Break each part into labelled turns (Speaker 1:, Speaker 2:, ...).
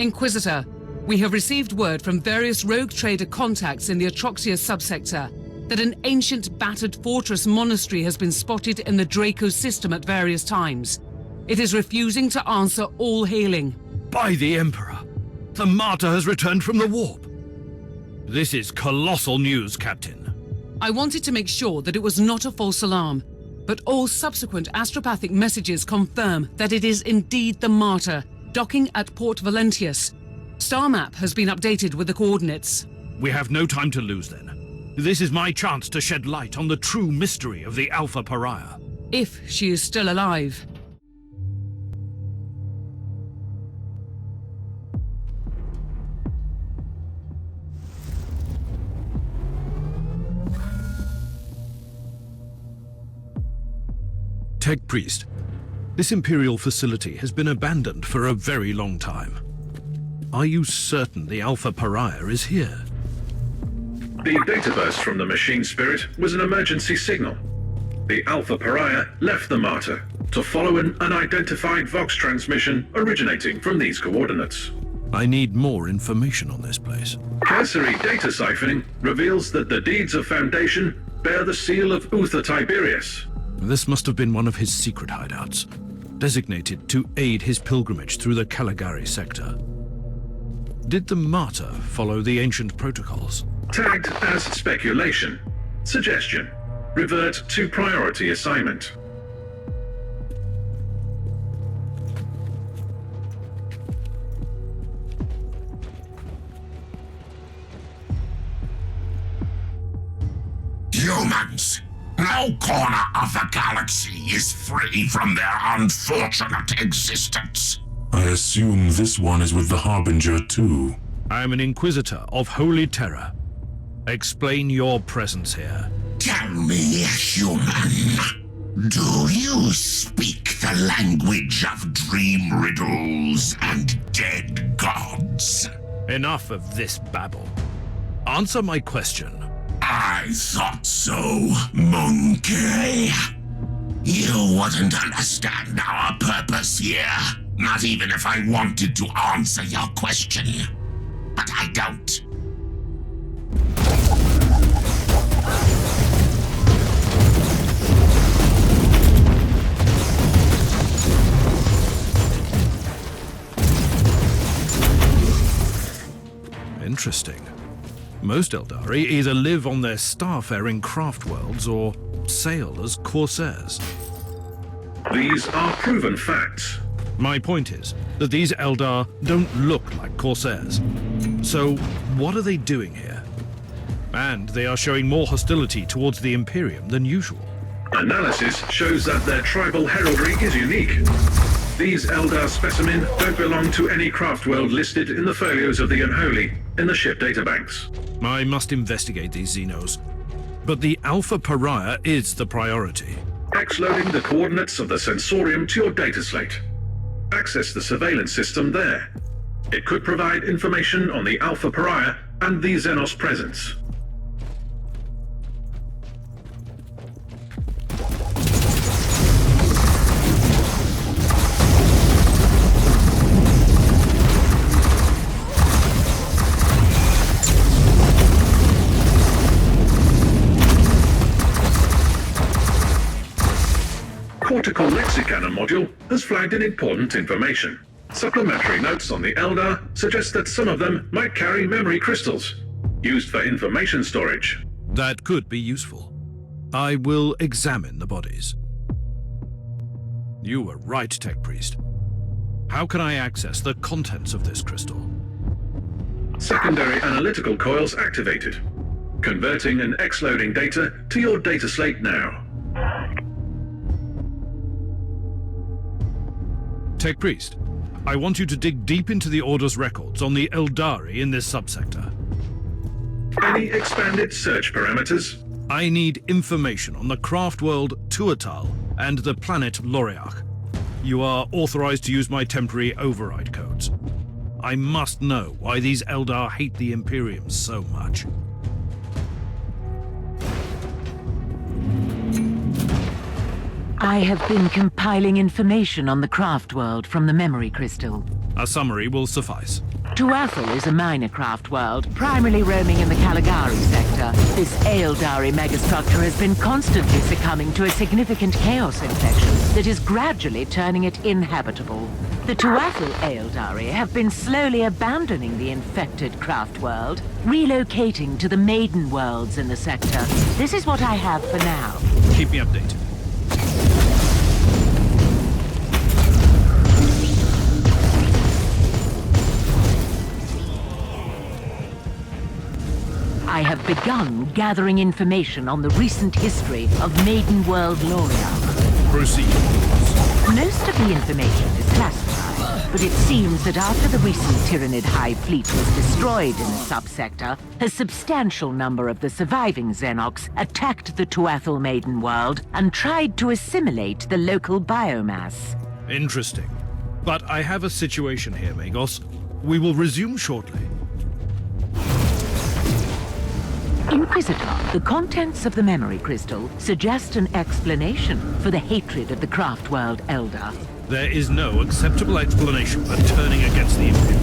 Speaker 1: Inquisitor, we have received word from various rogue trader contacts in the Atroxia subsector that an ancient battered fortress monastery has been spotted in the Draco system at various times. It is refusing to answer all hailing.
Speaker 2: By the Emperor! The Martyr has returned from the warp! This is colossal news, Captain.
Speaker 1: I wanted to make sure that it was not a false alarm, but all subsequent astropathic messages confirm that it is indeed the Martyr, docking at Port Valentius. Star map has been updated with the coordinates.
Speaker 2: We have no time to lose then. This is my chance to shed light on the true mystery of the Alpha Pariah.
Speaker 1: If she is still alive.
Speaker 2: Tech Priest, this Imperial facility has been abandoned for a very long time. Are you certain the Alpha Pariah is here?
Speaker 3: The data burst from the machine spirit was an emergency signal. The Alpha Pariah left the Martyr to follow an unidentified Vox transmission originating from these coordinates.
Speaker 2: I need more information on this place.
Speaker 3: Cursory data siphoning reveals that the deeds of Foundation bear the seal of Uther Tiberius.
Speaker 2: This must have been one of his secret hideouts, designated to aid his pilgrimage through the Caligari sector. Did the Martyr follow the ancient protocols?
Speaker 3: Tagged as speculation. Suggestion. Revert to priority assignment.
Speaker 4: Humans! No corner of the galaxy is free from their unfortunate existence.
Speaker 5: I assume this one is with the Harbinger too.
Speaker 2: I am an Inquisitor of Holy Terror. Explain your presence here.
Speaker 4: Tell me, human, do you speak the language of dream riddles and dead gods?
Speaker 2: Enough of this babble. Answer my question.
Speaker 4: I thought so, monkey. You wouldn't understand our purpose here, not even if I wanted to answer your question. But I don't.
Speaker 2: Interesting. Most Eldari either live on their starfaring craft worlds or sail as corsairs.
Speaker 3: These are proven facts.
Speaker 2: My point is that these Eldar don't look like corsairs. So what are they doing here? And they are showing more hostility towards the Imperium than usual.
Speaker 3: Analysis shows that their tribal heraldry is unique. These Eldar specimens don't belong to any craft world listed in the folios of the Unholy in the ship databanks.
Speaker 2: I must investigate these Xenos. But the Alpha Pariah is the priority.
Speaker 3: X-loading the coordinates of the sensorium to your data slate. Access the surveillance system there. It could provide information on the Alpha Pariah and the Xenos presence. Cortical Lexicannon module has flagged in important information. Supplementary notes on the Eldar suggest that some of them might carry memory crystals, used for information storage.
Speaker 2: That could be useful. I will examine the bodies. You were right, Tech Priest. How can I access the contents of this crystal?
Speaker 3: Secondary analytical coils activated. Converting and X-loading data to your data slate now.
Speaker 2: Tech Priest, I want you to dig deep into the Order's records on the Eldari in this subsector.
Speaker 3: Any expanded search parameters?
Speaker 2: I need information on the craft world Tuatal and the planet Loriach. You are authorized to use my temporary override codes. I must know why these Eldar hate the Imperium so much.
Speaker 6: I have been compiling information on the craft world from the memory crystal.
Speaker 2: A summary will suffice.
Speaker 6: Tuathal is a minor craft world, primarily roaming in the Caligari sector. This Eldari megastructure has been constantly succumbing to a significant chaos infection that is gradually turning it inhabitable. The Tuathal Eldari have been slowly abandoning the infected craft world, relocating to the maiden worlds in the sector. This is what I have for now.
Speaker 2: Keep me updated.
Speaker 6: I have begun gathering information on the recent history of Maiden World Loria.
Speaker 2: Proceed.
Speaker 6: Most of the information is classified, but it seems that after the recent Tyranid Hive fleet was destroyed in the subsector, a substantial number of the surviving Xenox attacked the Tuathal Maiden World and tried to assimilate the local biomass.
Speaker 2: Interesting. But I have a situation here, Magos. We will resume shortly.
Speaker 6: Inquisitor, the contents of the memory crystal suggest an explanation for the hatred of the craft world Eldar.
Speaker 2: There is no acceptable explanation for turning against the Imperium.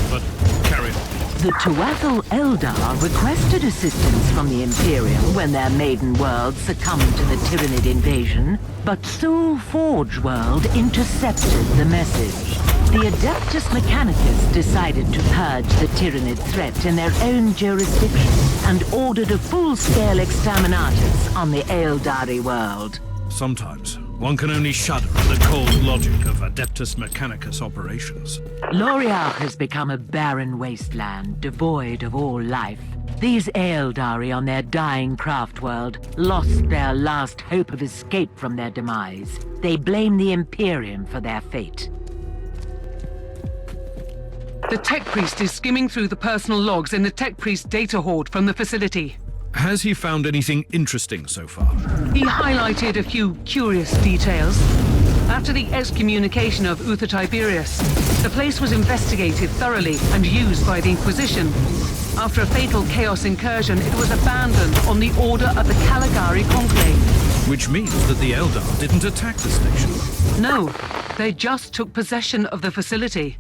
Speaker 2: But carry on.
Speaker 6: The Tuathal Eldar requested assistance from the Imperium when their maiden world succumbed to the Tyranid invasion, but Soul Forge World intercepted the message. The Adeptus Mechanicus decided to purge the Tyranid threat in their own jurisdiction and ordered a full-scale exterminatus on the Eldari world.
Speaker 2: Sometimes one can only shudder at the cold logic of Adeptus Mechanicus operations.
Speaker 6: Loriach has become a barren wasteland devoid of all life. These Eldari on their dying craft world lost their last hope of escape from their demise. They blame the Imperium for their fate.
Speaker 1: The Tech Priest is skimming through the personal logs in the Tech Priest data hoard from the facility.
Speaker 2: Has he found anything interesting so far?
Speaker 1: He highlighted a few curious details. After the excommunication of Uther Tiberius, the place was investigated thoroughly and used by the Inquisition. After a fatal chaos incursion, it was abandoned on the order of the Caligari Conclave.
Speaker 2: Which means that the Eldar didn't attack the station.
Speaker 1: No, they just took possession of the facility.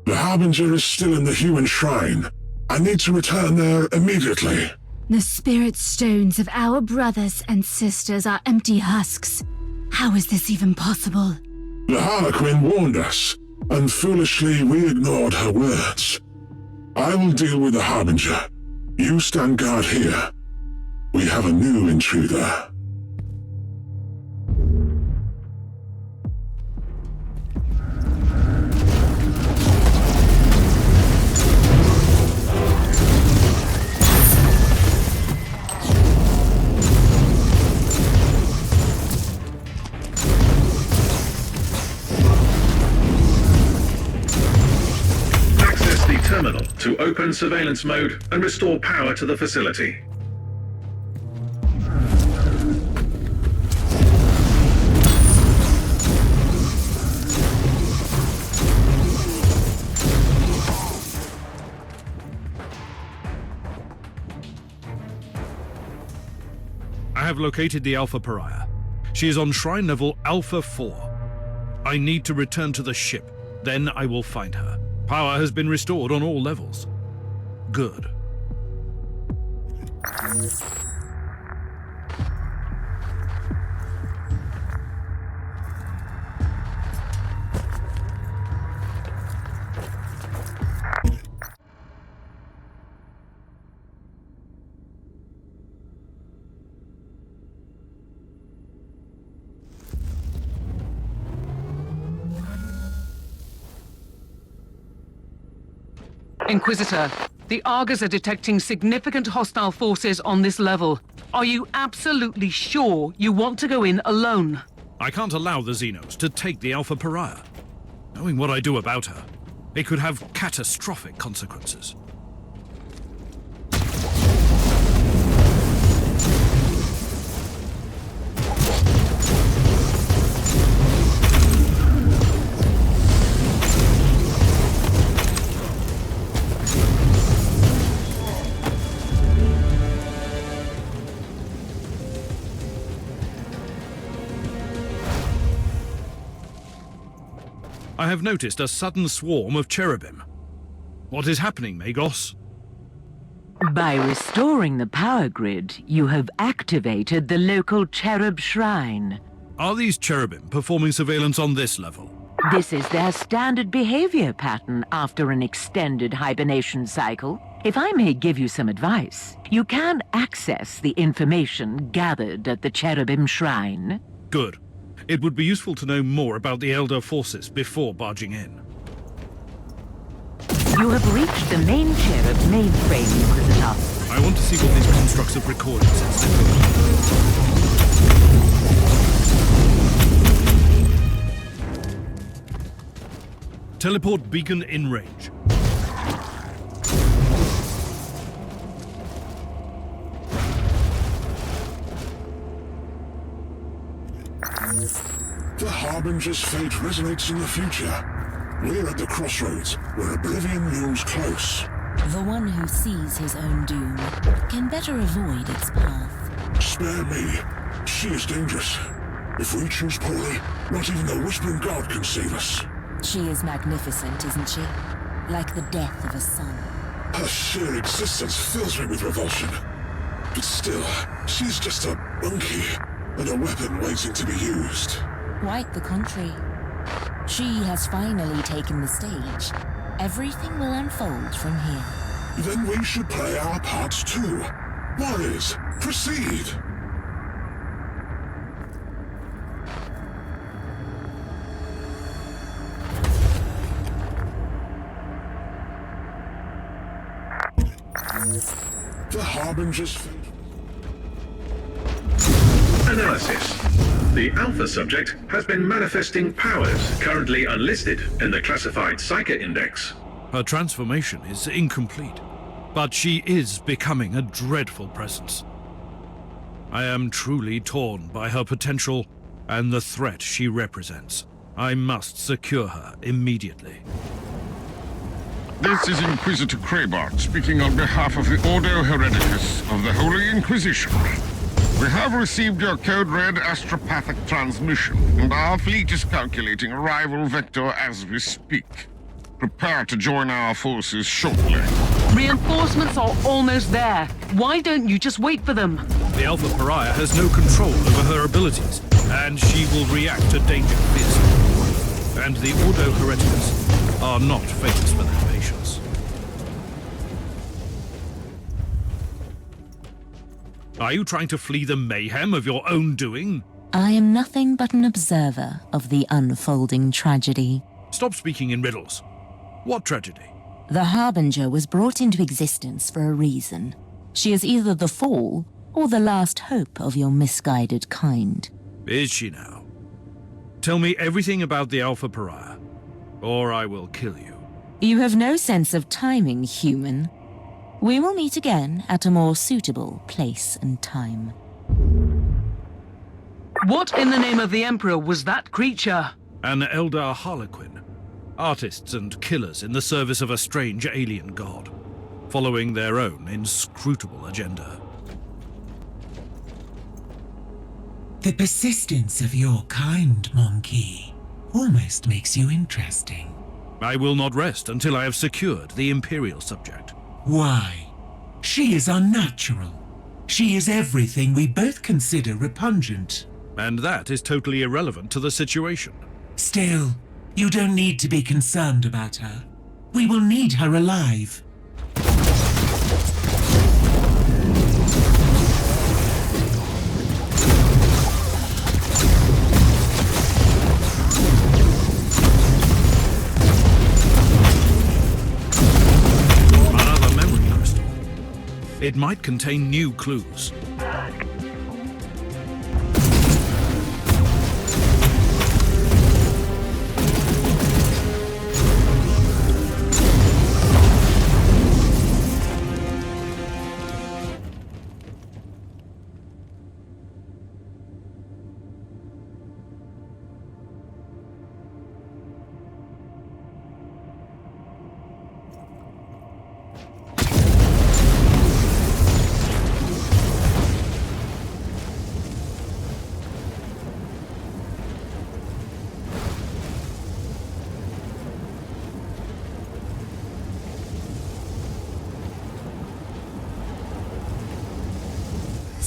Speaker 7: The Harbinger is still in the human shrine. I need to return there immediately.
Speaker 8: The spirit stones of our brothers and sisters are empty husks. How is this even possible?
Speaker 7: The Harlequin warned us, and foolishly we ignored her words. I will deal with the Harbinger. You stand guard here. We have a new intruder.
Speaker 3: Terminal to open surveillance mode and restore power to the facility.
Speaker 2: I have located the Alpha Pariah. She is on shrine level Alpha 4. I need to return to the ship, then I will find her. Power has been restored on all levels. Good.
Speaker 1: Inquisitor, the Argos are detecting significant hostile forces on this level. Are you absolutely sure you want to go in alone?
Speaker 2: I can't allow the Xenos to take the Alpha Pariah. Knowing what I do about her, it could have catastrophic consequences. I have noticed a sudden swarm of cherubim. What is happening, Magos?
Speaker 6: By restoring the power grid, you have activated the local cherub shrine.
Speaker 2: Are these cherubim performing surveillance on this level?
Speaker 6: This is their standard behavior pattern after an extended hibernation cycle. If I may give you some advice, you can access the information gathered at the cherubim shrine.
Speaker 2: Good. It would be useful to know more about the Eldar forces before barging in.
Speaker 6: You have reached the main cherub mainframe, Inquisitor.
Speaker 2: I want to see what these constructs have recorded since they took. Teleport beacon in range.
Speaker 7: The Harbinger's fate resonates in the future. We're at the crossroads, where oblivion looms close.
Speaker 9: The one who sees his own doom can better avoid its path.
Speaker 7: Spare me. She is dangerous. If we choose poorly, not even the Whispering God can save us.
Speaker 9: She is magnificent, isn't she? Like the death of a son.
Speaker 7: Her sheer existence fills me with revulsion. But still, she's just a monkey, and a weapon waiting to be used.
Speaker 9: Quite the contrary. She has finally taken the stage. Everything will unfold from here.
Speaker 7: Then we should play our parts too. Warriors, proceed! The Harbinger's fate.
Speaker 3: Analysis. The Alpha subject has been manifesting powers currently unlisted in the classified Psyker Index.
Speaker 2: Her transformation is incomplete, but she is becoming a dreadful presence. I am truly torn by her potential and the threat she represents. I must secure her immediately.
Speaker 10: This is Inquisitor Kraybart speaking on behalf of the Ordo Hereticus of the Holy Inquisition. We have received your code red astropathic transmission, and our fleet is calculating arrival vector as we speak. Prepare to join our forces shortly.
Speaker 1: Reinforcements are almost there. Why don't you just wait for them?
Speaker 2: The Alpha Pariah has no control over her abilities, and she will react to danger fiercely. And the Ordo Hereticus are not famous for their patience. Are you trying to flee the mayhem of your own doing?
Speaker 9: I am nothing but an observer of the unfolding tragedy.
Speaker 2: Stop speaking in riddles. What tragedy?
Speaker 9: The Harbinger was brought into existence for a reason. She is either the fall or the last hope of your misguided kind.
Speaker 2: Is she now? Tell me everything about the Alpha Pariah, or I will kill you.
Speaker 9: You have no sense of timing, human. We will meet again at a more suitable place and time.
Speaker 1: What in the name of the Emperor was that creature?
Speaker 2: An Eldar Harlequin. Artists and killers in the service of a strange alien god, following their own inscrutable agenda.
Speaker 11: The persistence of your kind, Monkey, almost makes you interesting.
Speaker 2: I will not rest until I have secured the Imperial subject.
Speaker 11: Why? She is unnatural. She is everything we both consider repugnant.
Speaker 2: And that is totally irrelevant to the situation.
Speaker 11: Still, you don't need to be concerned about her. We will need her alive.
Speaker 2: Another memory crystal. It might contain new clues.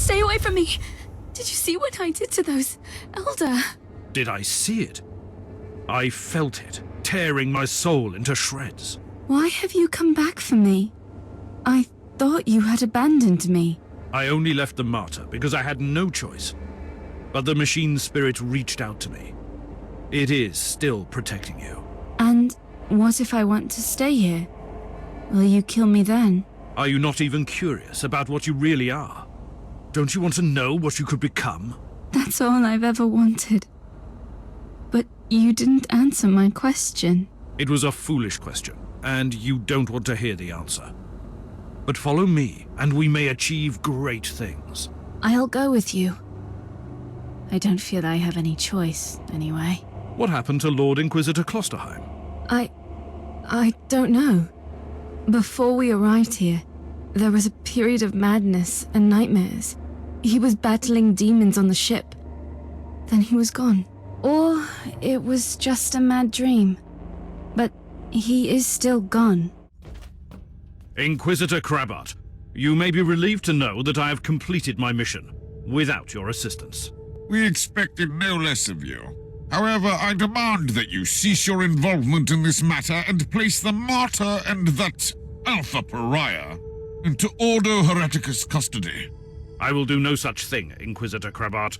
Speaker 8: Stay away from me! Did you see what I did to those Eldar?
Speaker 2: Did I see it? I felt it, tearing my soul into shreds.
Speaker 8: Why have you come back for me? I thought you had abandoned me.
Speaker 2: I only left the Martyr because I had no choice. But the machine spirit reached out to me. It is still protecting you.
Speaker 8: And what if I want to stay here? Will you kill me then?
Speaker 2: Are you not even curious about what you really are? Don't you want to know what you could become?
Speaker 8: That's all I've ever wanted. But you didn't answer my question.
Speaker 2: It was a foolish question, and you don't want to hear the answer. But follow me, and we may achieve great things.
Speaker 8: I'll go with you. I don't feel I have any choice, anyway.
Speaker 2: What happened to Lord Inquisitor Klosterheim?
Speaker 8: I don't know. Before we arrived here, there was a period of madness and nightmares. He was battling demons on the ship. Then he was gone. Or it was just a mad dream. But he is still gone.
Speaker 2: Inquisitor Krabat, you may be relieved to know that I have completed my mission, without your assistance.
Speaker 10: We expected no less of you. However, I demand that you cease your involvement in this matter and place the Martyr and that Alpha Pariah into Ordo Hereticus custody.
Speaker 2: I will do no such thing, Inquisitor Krabat.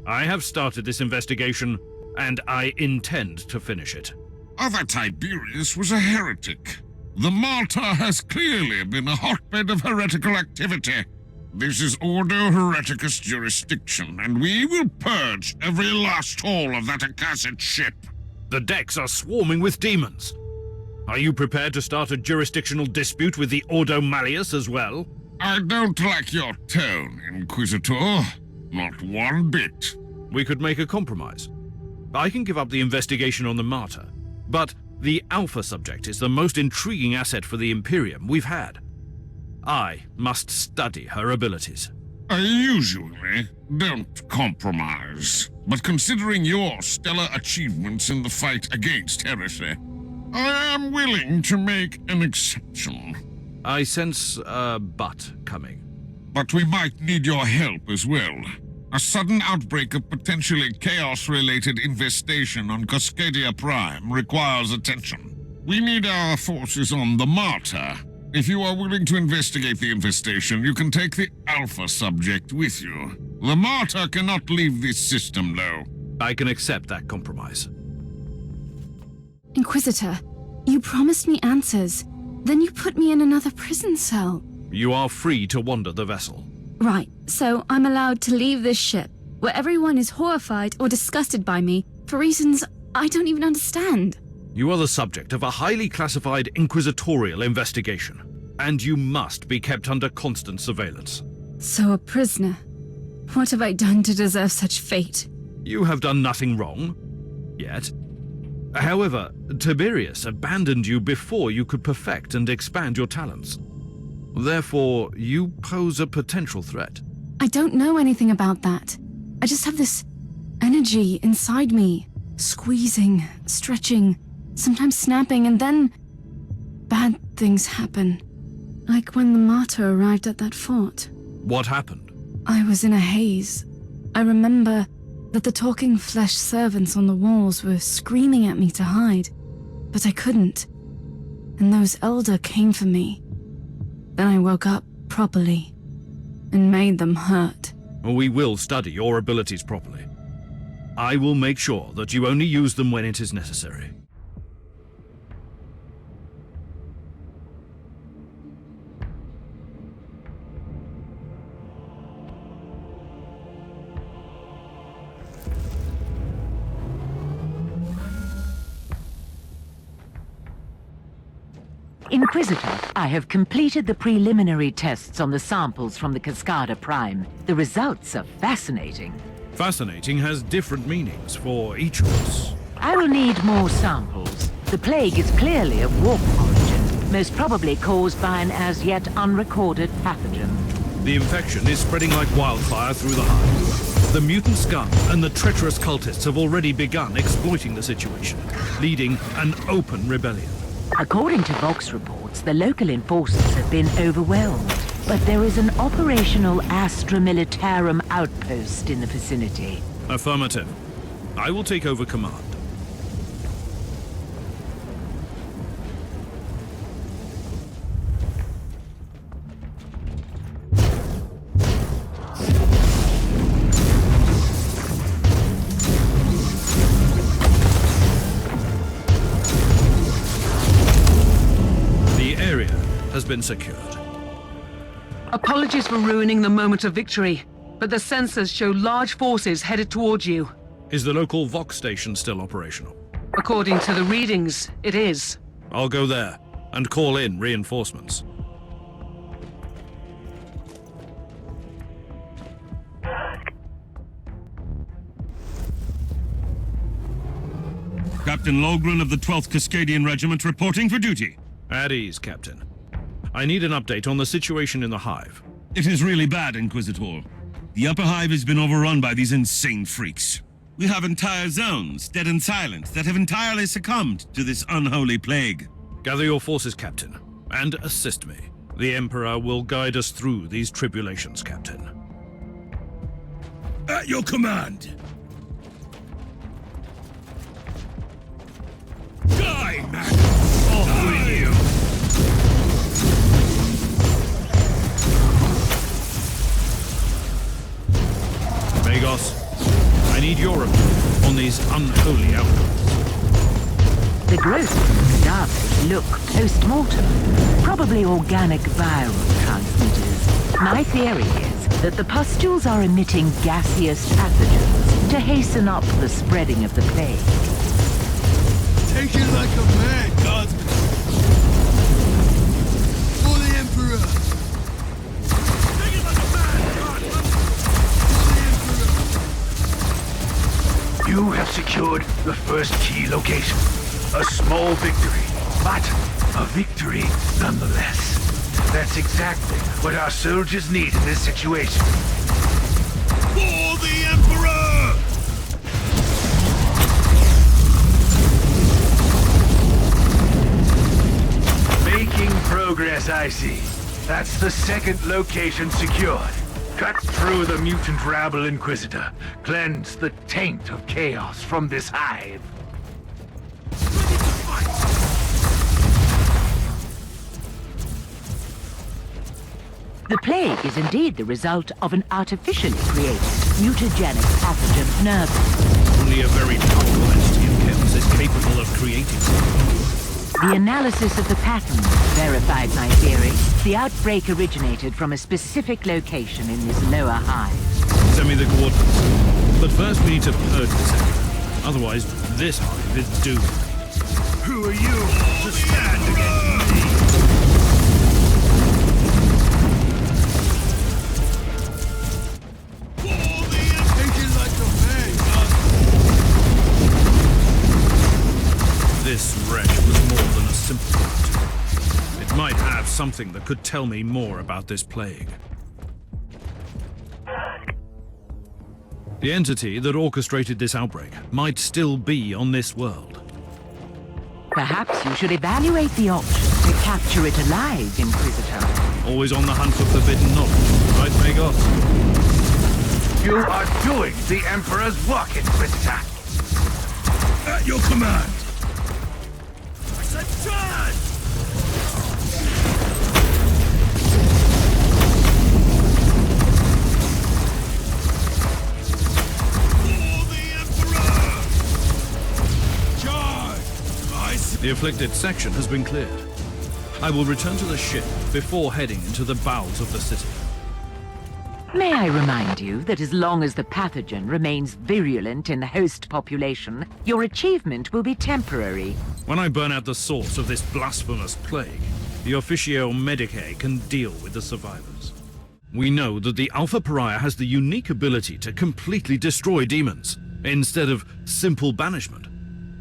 Speaker 2: I have started this investigation, and I intend to finish it.
Speaker 10: Other Tiberius was a heretic. The Martyr has clearly been a hotbed of heretical activity. This is Ordo Hereticus jurisdiction, and we will purge every last hole of that accursed ship.
Speaker 2: The decks are swarming with demons. Are you prepared to start a jurisdictional dispute with the Ordo Malleus as well?
Speaker 10: I don't like your tone, Inquisitor. Not one bit.
Speaker 2: We could make a compromise. I can give up the investigation on the Martyr, but the Alpha subject is the most intriguing asset for the Imperium we've had. I must study her abilities.
Speaker 10: I usually don't compromise, but considering your stellar achievements in the fight against heresy, I am willing to make an exception.
Speaker 2: I sense a but coming.
Speaker 10: But we might need your help as well. A sudden outbreak of potentially chaos-related infestation on Cascadia Prime requires attention. We need our forces on the Martyr. If you are willing to investigate the infestation, you can take the Alpha subject with you. The Martyr cannot leave this system, though.
Speaker 2: I can accept that compromise.
Speaker 8: Inquisitor, you promised me answers. Then you put me in another prison cell.
Speaker 2: You are free to wander the vessel.
Speaker 8: Right, so I'm allowed to leave this ship, where everyone is horrified or disgusted by me for reasons I don't even understand.
Speaker 2: You are the subject of a highly classified Inquisitorial investigation, and you must be kept under constant surveillance.
Speaker 8: So a prisoner. What have I done to deserve such fate?
Speaker 2: You have done nothing wrong. Yet. However, Tiberius abandoned you before you could perfect and expand your talents. Therefore, you pose a potential threat.
Speaker 8: I don't know anything about that. I just have this energy inside me, squeezing, stretching, sometimes snapping, and then bad things happen. Like when the Martyr arrived at that fort.
Speaker 2: What happened?
Speaker 8: I was in a haze. I remember that the talking flesh servants on the walls were screaming at me to hide, but I couldn't. And those Eldar came for me. Then I woke up properly and made them hurt.
Speaker 2: We will study your abilities properly. I will make sure that you only use them when it is necessary.
Speaker 6: Inquisitor, I have completed the preliminary tests on the samples from the Cascada Prime. The results are fascinating.
Speaker 2: Fascinating has different meanings for each of us.
Speaker 6: I will need more samples. The plague is clearly of warp origin, most probably caused by an as yet unrecorded pathogen.
Speaker 2: The infection is spreading like wildfire through the hive. The mutant scum and the treacherous cultists have already begun exploiting the situation, leading an open rebellion.
Speaker 6: According to Vox reports, the local enforcers have been overwhelmed. but there is an operational Astra Militarum outpost in the vicinity.
Speaker 2: Affirmative. I will take over command. The area has been secured.
Speaker 1: Apologies for ruining the moment of victory, but the sensors show large forces headed towards you.
Speaker 2: Is the local Vox station still operational?
Speaker 1: According to the readings, it is.
Speaker 2: I'll go there and call in reinforcements.
Speaker 12: Captain Logren of the 12th Cascadian Regiment reporting for duty.
Speaker 2: At ease, Captain. I need an update on the situation in the hive.
Speaker 12: It is really bad, Inquisitor. The upper hive has been overrun by these insane freaks. We have entire zones, dead and silent, that have entirely succumbed to this unholy plague.
Speaker 2: Gather your forces, Captain, and assist me. The Emperor will guide us through these tribulations, Captain.
Speaker 12: At your command! Die, man! Off with you!
Speaker 2: Magos, I need your opinion on these unholy outcomes.
Speaker 6: The growth of the cadavers look post-mortem, probably organic viral transmitters. My theory is that the pustules are emitting gaseous pathogens to hasten up the spreading of the plague.
Speaker 13: Take it like a man, Guardsman. For the Emperor. Take it like a man, Guardsman. For the Emperor.
Speaker 14: You have secured the first key location. A small victory, but a victory nonetheless. That's exactly what our soldiers need in this situation.
Speaker 13: For the Emperor!
Speaker 14: Making progress, I see. That's the second location secured. Cut through the mutant rabble Inquisitor. Cleanse the taint of chaos from this hive.
Speaker 6: The plague is indeed the result of an artificially created, mutagenic pathogen nerve.
Speaker 2: Only a very powerful entity of chaos is capable of creating them.
Speaker 6: The analysis of the pattern verified my theory. The outbreak originated from a specific location in this lower hive.
Speaker 2: Send me the coordinates. But first we need to purge this area. Otherwise, this hive is doomed.
Speaker 14: Who are you to stand against me?
Speaker 2: This wretch was more than a simple rat. It might have something that could tell me more about this plague. The entity that orchestrated this outbreak might still be on this world.
Speaker 6: Perhaps you should evaluate the option to capture it alive, Inquisitor.
Speaker 2: Always on the hunt for forbidden knowledge, right, Magos?
Speaker 14: You are doing the Emperor's work, Inquisitor.
Speaker 12: At your command!
Speaker 13: Turn!
Speaker 2: The afflicted section has been cleared. I will return to the ship before heading into the bowels of the city.
Speaker 6: May I remind you that as long as the pathogen remains virulent in the host population, your achievement will be temporary.
Speaker 2: When I burn out the source of this blasphemous plague, the Officio Medicae can deal with the survivors. We know that the Alpha Pariah has the unique ability to completely destroy demons, instead of simple banishment.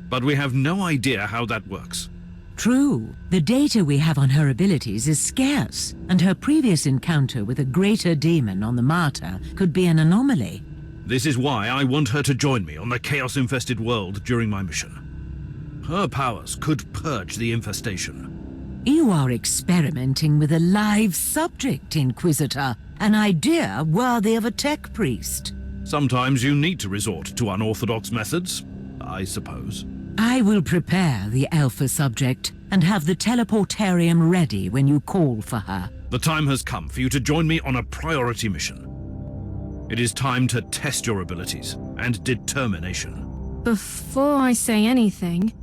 Speaker 2: But we have no idea how that works.
Speaker 9: True. The data we have on her abilities is scarce, and her previous encounter with a greater demon on the Martyr could be an anomaly.
Speaker 2: This is why I want her to join me on the chaos-infested world during my mission. Her powers could purge the infestation.
Speaker 6: You are experimenting with a live subject, Inquisitor. An idea worthy of a tech priest.
Speaker 2: Sometimes you need to resort to unorthodox methods, I suppose.
Speaker 6: I will prepare the Alpha subject and have the teleportarium ready when you call for her.
Speaker 2: The time has come for you to join me on a priority mission. It is time to test your abilities and determination.
Speaker 8: Before I say anything,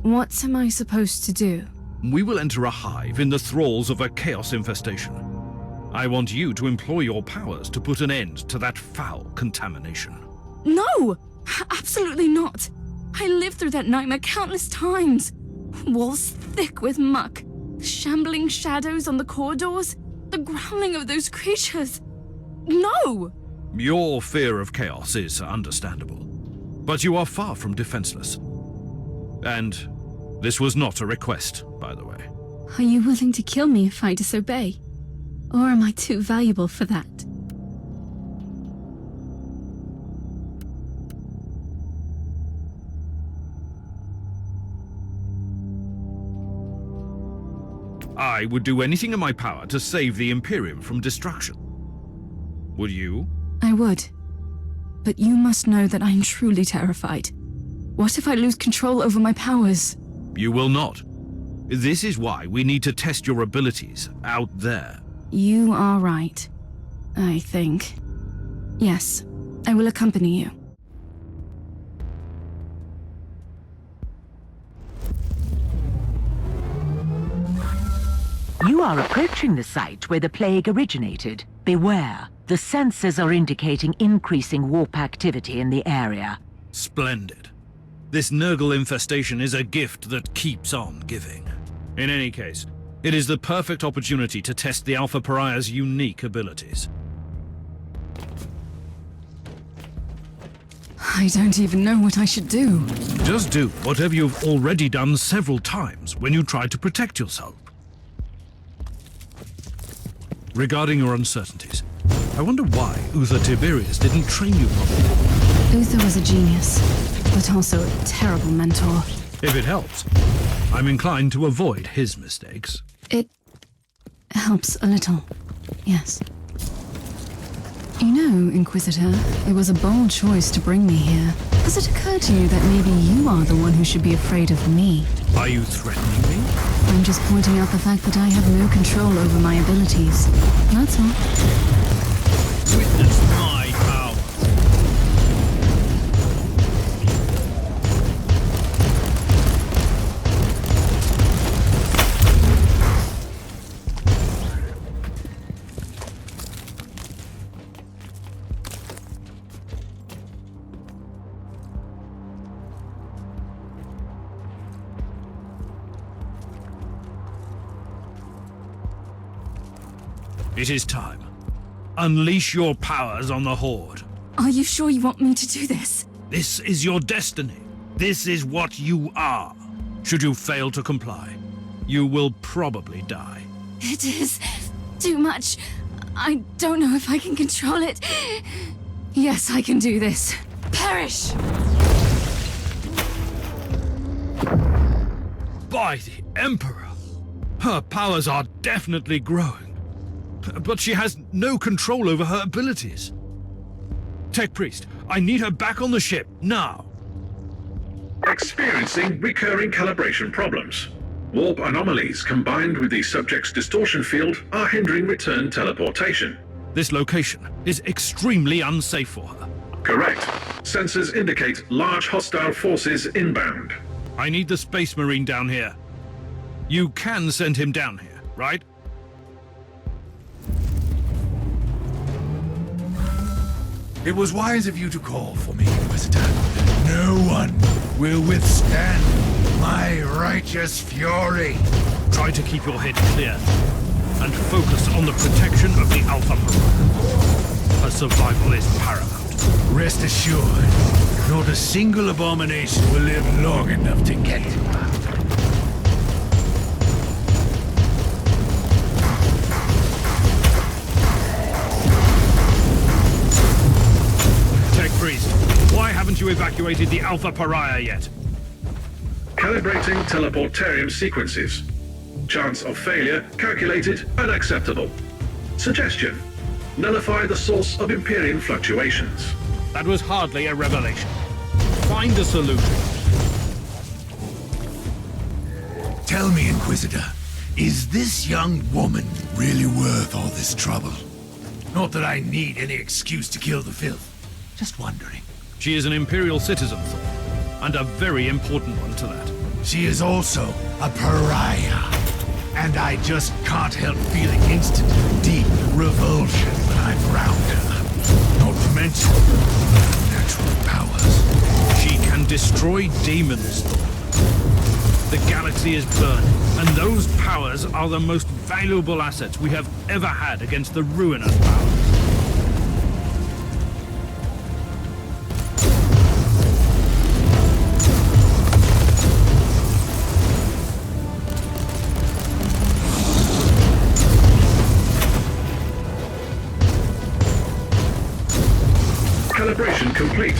Speaker 8: what am I supposed to do?
Speaker 2: We will enter a hive in the thralls of a chaos infestation. I want you to employ your powers to put an end to that foul contamination.
Speaker 8: No! Absolutely not! I lived through that nightmare countless times. Walls thick with muck, shambling shadows on the corridors, the growling of those creatures. No!
Speaker 2: Your fear of chaos is understandable, but you are far from defenseless. And this was not a request, by the way.
Speaker 8: Are you willing to kill me if I disobey? Or am I too valuable for that?
Speaker 2: I would do anything in my power to save the Imperium from destruction. Would you?
Speaker 8: I would. But you must know that I'm truly terrified. What if I lose control over my powers?
Speaker 2: You will not. This is why we need to test your abilities out there.
Speaker 8: You are right, I think. Yes, I will accompany you.
Speaker 6: You are approaching the site where the plague originated. Beware. The sensors are indicating increasing warp activity in the area.
Speaker 2: Splendid. This Nurgle infestation is a gift that keeps on giving. In any case, it is the perfect opportunity to test the Alpha Pariah's unique abilities.
Speaker 8: I don't even know what I should do.
Speaker 2: Just do whatever you've already done several times when you tried to protect yourself. Regarding your uncertainties, I wonder why Uther Tiberius didn't train you properly.
Speaker 8: Uther was a genius, but also a terrible mentor.
Speaker 2: If it helps, I'm inclined to avoid his mistakes.
Speaker 8: It helps a little, yes. You know, Inquisitor, it was a bold choice to bring me here. Has it occurred to you that maybe you are the one who should be afraid of me?
Speaker 2: Are you threatening me?
Speaker 8: I'm just pointing out the fact that I have no control over my abilities. That's all.
Speaker 2: Witness my power. It is time. Unleash your powers on the Horde.
Speaker 8: Are you sure you want me to do this?
Speaker 2: This is your destiny. This is what you are. Should you fail to comply, you will probably die.
Speaker 8: It is too much. I don't know if I can control it. Yes, I can do this. Perish!
Speaker 2: By the Emperor! Her powers are definitely growing. But she has no control over her abilities. Tech Priest, I need her back on the ship, now.
Speaker 3: Experiencing recurring calibration problems. Warp anomalies combined with the subject's distortion field are hindering return teleportation.
Speaker 2: This location is extremely unsafe for her.
Speaker 3: Correct. Sensors indicate large hostile forces inbound.
Speaker 2: I need the Space Marine down here. You can send him down here, right?
Speaker 14: It was wise of you to call for me, Inquisitor. No one will withstand my righteous fury.
Speaker 2: Try to keep your head clear and focus on the protection of the Alpha Pariah. Her survival is paramount.
Speaker 14: Rest assured, not a single abomination will live long enough to get to her.
Speaker 2: Priest, why haven't you evacuated the Alpha Pariah yet?
Speaker 3: Calibrating teleportarium sequences. Chance of failure calculated unacceptable. Suggestion: nullify the source of Empyrean fluctuations.
Speaker 2: That was hardly a revelation. Find a solution.
Speaker 14: Tell me, Inquisitor, is this young woman really worth all this trouble? Not that I need any excuse to kill the filth. Just wondering.
Speaker 2: She is an Imperial citizen, Thor, and a very important one to that.
Speaker 14: She is also a pariah, and I just can't help feeling instant, deep revulsion when I'm around her. Not to mention her natural powers.
Speaker 2: She can destroy demons, Thor. The galaxy is burning, and those powers are the most valuable assets we have ever had against the ruinous powers.
Speaker 3: Calibration complete.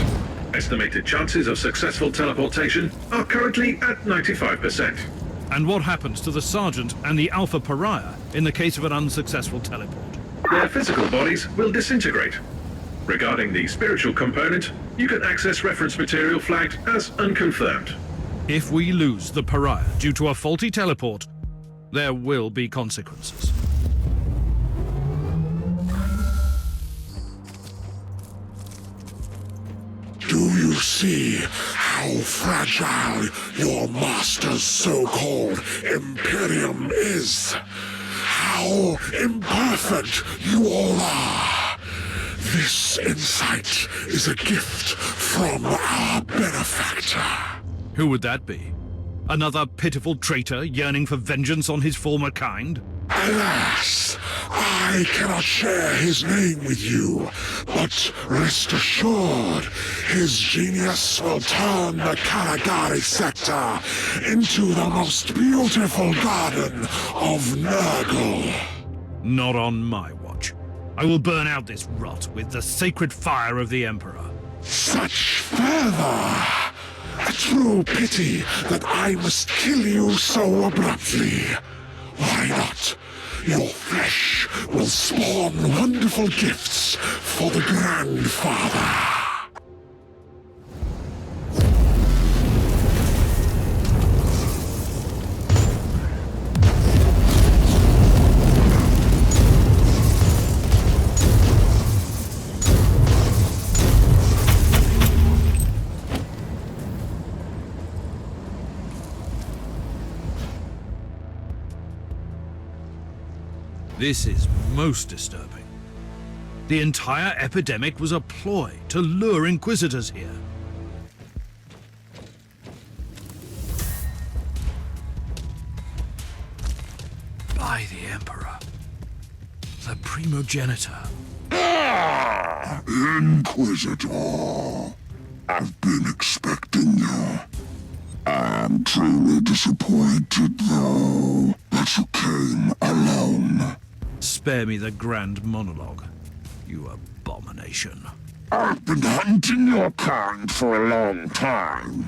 Speaker 3: Estimated chances of successful teleportation are currently at 95%.
Speaker 2: And what happens to the Sergeant and the Alpha Pariah in the case of an unsuccessful teleport?
Speaker 3: Their physical bodies will disintegrate. Regarding the spiritual component, you can access reference material flagged as unconfirmed.
Speaker 2: If we lose the Pariah due to a faulty teleport, there will be consequences.
Speaker 7: Do you see how fragile your master's so-called Imperium is? How imperfect you all are? This insight is a gift from our benefactor.
Speaker 2: Who would that be? Another pitiful traitor yearning for vengeance on his former kind?
Speaker 7: Alas, I cannot share his name with you, but rest assured, his genius will turn the Caligari sector into the most beautiful garden of Nurgle.
Speaker 2: Not on my watch. I will burn out this rot with the sacred fire of the Emperor.
Speaker 7: Such fervor! A true pity that I must kill you so abruptly. Why not? Your flesh will spawn wonderful gifts for the Grandfather.
Speaker 2: This is most disturbing. The entire epidemic was a ploy to lure Inquisitors here. By the Emperor. The primogenitor.
Speaker 7: Ah, Inquisitor. I've been expecting you. I'm truly disappointed, though, that you came alone.
Speaker 2: Spare me the grand monologue, you abomination.
Speaker 7: I've been hunting your kind for a long time,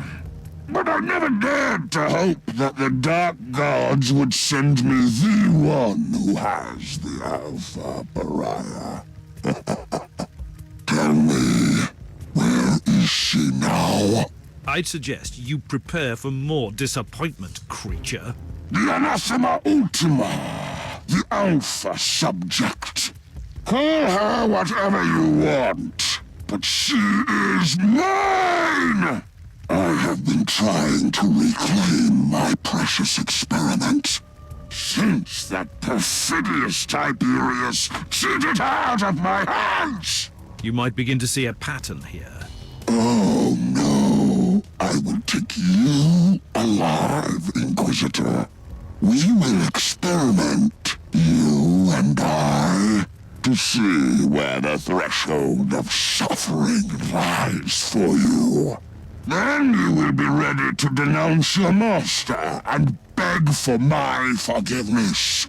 Speaker 7: but I never dared to hope that the Dark Gods would send me the one who has the Alpha Pariah. Tell me, where is she now?
Speaker 2: I'd suggest you prepare for more disappointment, creature.
Speaker 7: The Anathema Ultima, the Alpha subject. Call her whatever you want, but she is mine! I have been trying to reclaim my precious experiment since that perfidious Tiberius cheated her out of my hands!
Speaker 2: You might begin to see a pattern here.
Speaker 7: Oh no, I will take you alive, Inquisitor. We will experiment, you and I, to see where the threshold of suffering lies for you. Then you will be ready to denounce your master and beg for my forgiveness.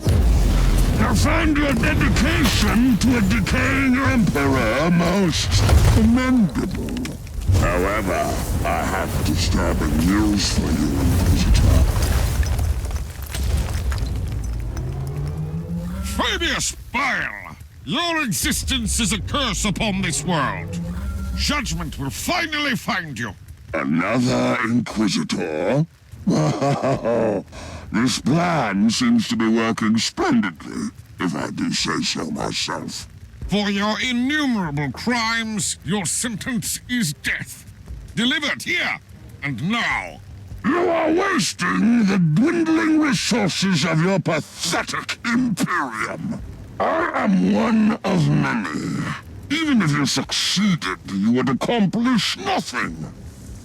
Speaker 7: I find your dedication to a decaying emperor most commendable.
Speaker 4: However, I have disturbing news for you, Inquisitor.
Speaker 10: Fabius Bile! Your existence is a curse upon this world. Judgment will finally find you.
Speaker 4: Another Inquisitor? This plan seems to be working splendidly, if I do say so myself.
Speaker 10: For your innumerable crimes, your sentence is death. Delivered here and now.
Speaker 4: You are wasting the dwindling resources of your pathetic Imperium. I am one of many. Even if you succeeded, you would accomplish nothing.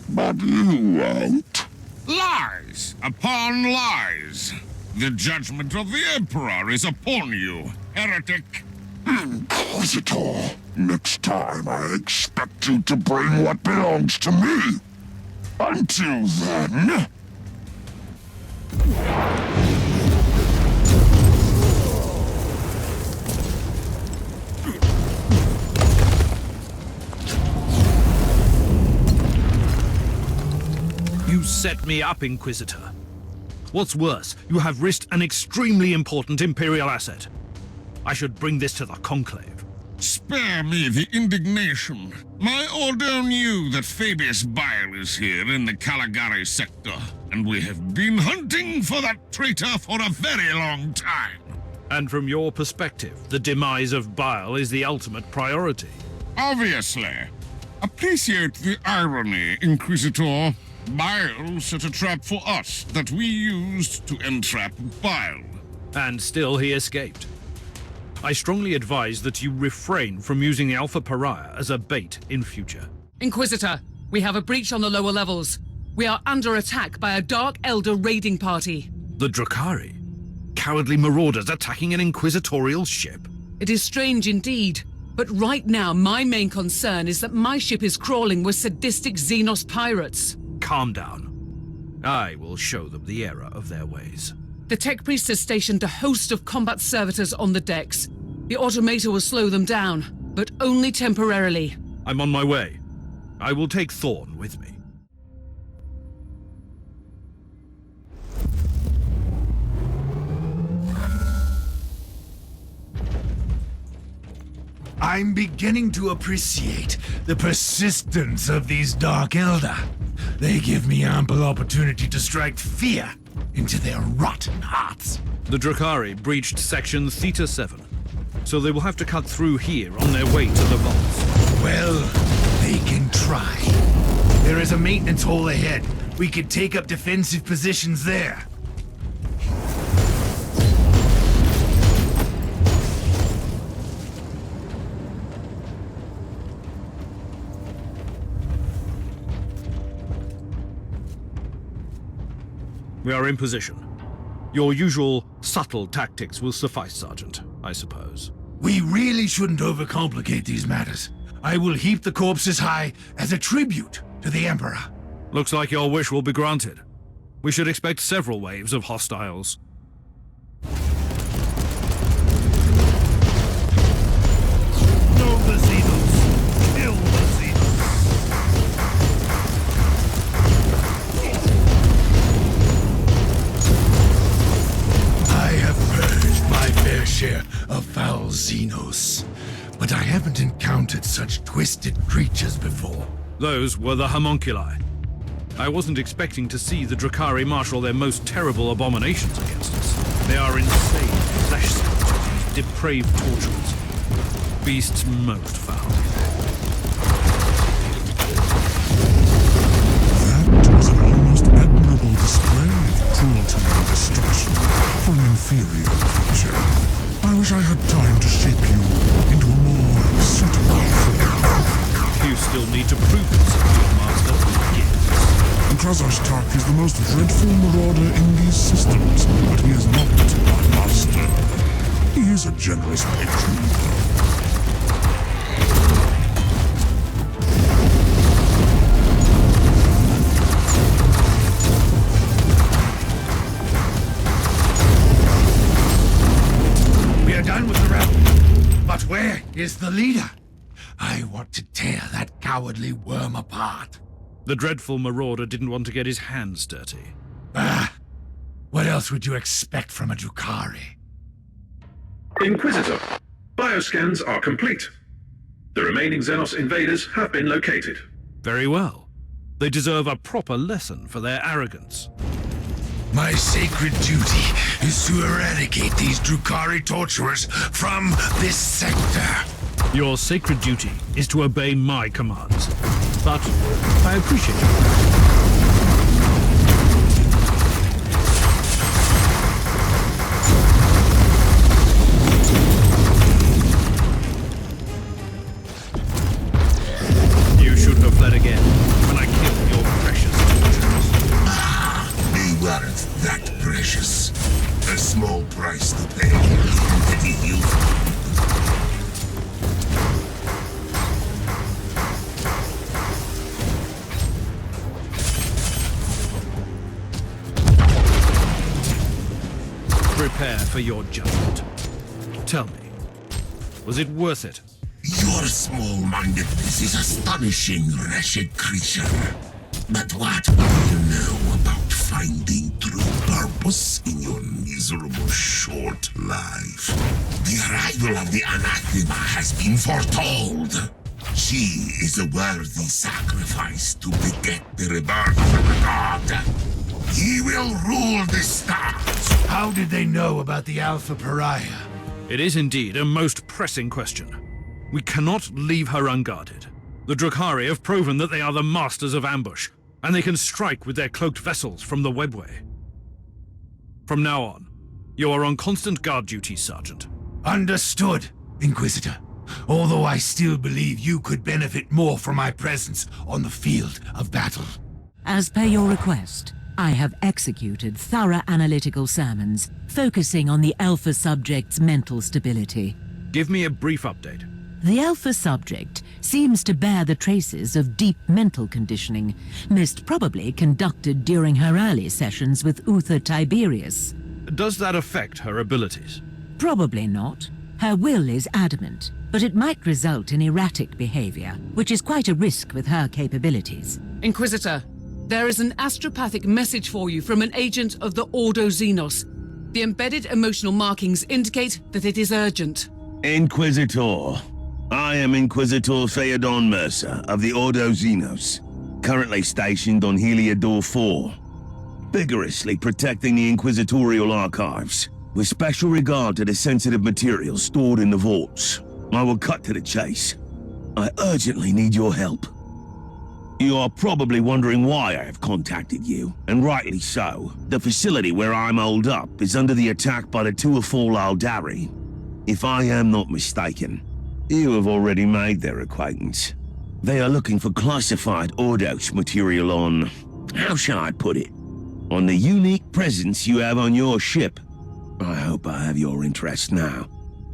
Speaker 4: But you won't.
Speaker 10: Lies upon lies. The judgment of the Emperor is upon you, heretic.
Speaker 4: Inquisitor, next time I expect you to bring what belongs to me. Until then...
Speaker 2: You set me up, Inquisitor. What's worse, you have risked an extremely important Imperial asset. I should bring this to the Conclave.
Speaker 10: Spare me the indignation. My order knew that Fabius Bile is here in the Caligari sector, and we have been hunting for that traitor for a very long time.
Speaker 2: And from your perspective, the demise of Bile is the ultimate priority.
Speaker 10: Obviously. Appreciate the irony, Inquisitor. Bile set a trap for us that we used to entrap Bile.
Speaker 2: And still he escaped. I strongly advise that you refrain from using the Alpha Pariah as a bait in future.
Speaker 1: Inquisitor, we have a breach on the lower levels. We are under attack by a Dark Eldar raiding party.
Speaker 2: The Drakari? Cowardly marauders attacking an Inquisitorial ship?
Speaker 1: It is strange indeed, but right now my main concern is that my ship is crawling with sadistic Xenos pirates.
Speaker 2: Calm down. I will show them the error of their ways.
Speaker 1: The Tech Priest has stationed a host of combat servitors on the decks. The automator will slow them down, but only temporarily.
Speaker 2: I'm on my way. I will take Thorn with me.
Speaker 14: I'm beginning to appreciate the persistence of these Dark Eldar. They give me ample opportunity to strike fear into their rotten hearts.
Speaker 2: The Drakari breached Section Theta 7, so they will have to cut through here on their way to the vaults.
Speaker 14: Well, they can try. There is a maintenance hole ahead. We could take up defensive positions there.
Speaker 2: We are in position. Your usual subtle tactics will suffice, Sergeant, I suppose.
Speaker 14: We really shouldn't overcomplicate these matters. I will heap the corpses high as a tribute to the Emperor.
Speaker 2: Looks like your wish will be granted. We should expect several waves of hostiles.
Speaker 13: Know the Xenos! Kill the Xenos!
Speaker 14: I have purged my fair share of foul Xenos, but I haven't encountered such twisted creatures before.
Speaker 2: Those were the homunculi. I wasn't expecting to see the Drakari marshal their most terrible abominations against us. They are insane flesh sculptures, depraved torturers. Beasts most foul.
Speaker 7: That was an almost admirable display of cruelty and destruction for an inferior creature. I wish I had time to shape you into a more suitable form.
Speaker 2: You still need to prove yourself to your master.
Speaker 7: Krasar Stark is the most dreadful marauder in these systems, but he is not my master. He is a generous patron.
Speaker 14: We are done with the rebel. But where is the leader?
Speaker 4: I want to tear that cowardly worm apart.
Speaker 2: The dreadful marauder didn't want to get his hands dirty.
Speaker 14: What else would you expect from a Drukhari?
Speaker 3: Inquisitor, bioscans are complete. The remaining Xenos invaders have been located.
Speaker 2: Very well. They deserve a proper lesson for their arrogance.
Speaker 4: My sacred duty is to eradicate these Drukhari torturers from this sector.
Speaker 2: Your sacred duty is to obey my commands. But I appreciate it. You shouldn't have fled again when I killed your precious torturers.
Speaker 4: They weren't that precious. A small price to pay to pity you.
Speaker 2: Prepare for your judgment. Tell me, was it worth it?
Speaker 4: Your small-mindedness is astonishing, wretched creature. But what do you know about finding true purpose in your miserable short life? The arrival of the anathema has been foretold. She is a worthy sacrifice to beget the rebirth of a god. He will rule the stars.
Speaker 14: How did they know about the Alpha Pariah?
Speaker 2: It is indeed a most pressing question. We cannot leave her unguarded. The Drukhari have proven that they are the masters of ambush, and they can strike with their cloaked vessels from the webway. From now on, you are on constant guard duty, Sergeant.
Speaker 14: Understood, Inquisitor. Although I still believe you could benefit more from my presence on the field of battle.
Speaker 6: As per your request, I have executed thorough analytical sermons, focusing on the Alpha subject's mental stability.
Speaker 2: Give me a brief update.
Speaker 6: The Alpha subject seems to bear the traces of deep mental conditioning, most probably conducted during her early sessions with Uther Tiberius.
Speaker 2: Does that affect her abilities?
Speaker 6: Probably not. Her will is adamant, but it might result in erratic behavior, which is quite a risk with her capabilities.
Speaker 1: Inquisitor, there is an astropathic message for you from an agent of the Ordo Xenos. The embedded emotional markings indicate that it is urgent.
Speaker 12: Inquisitor. I am Inquisitor Theodon Mercer of the Ordo Xenos, currently stationed on Heliodor 4, vigorously protecting the Inquisitorial archives, with special regard to the sensitive materials stored in the vaults. I will cut to the chase. I urgently need your help. You are probably wondering why I have contacted you, and rightly so. The facility where I'm holed up is under the attack by the Tuatha Eldari. If I am not mistaken, you have already made their acquaintance. They are looking for classified Ordos material on... how shall I put it? On the unique presence you have on your ship. I hope I have your interest now.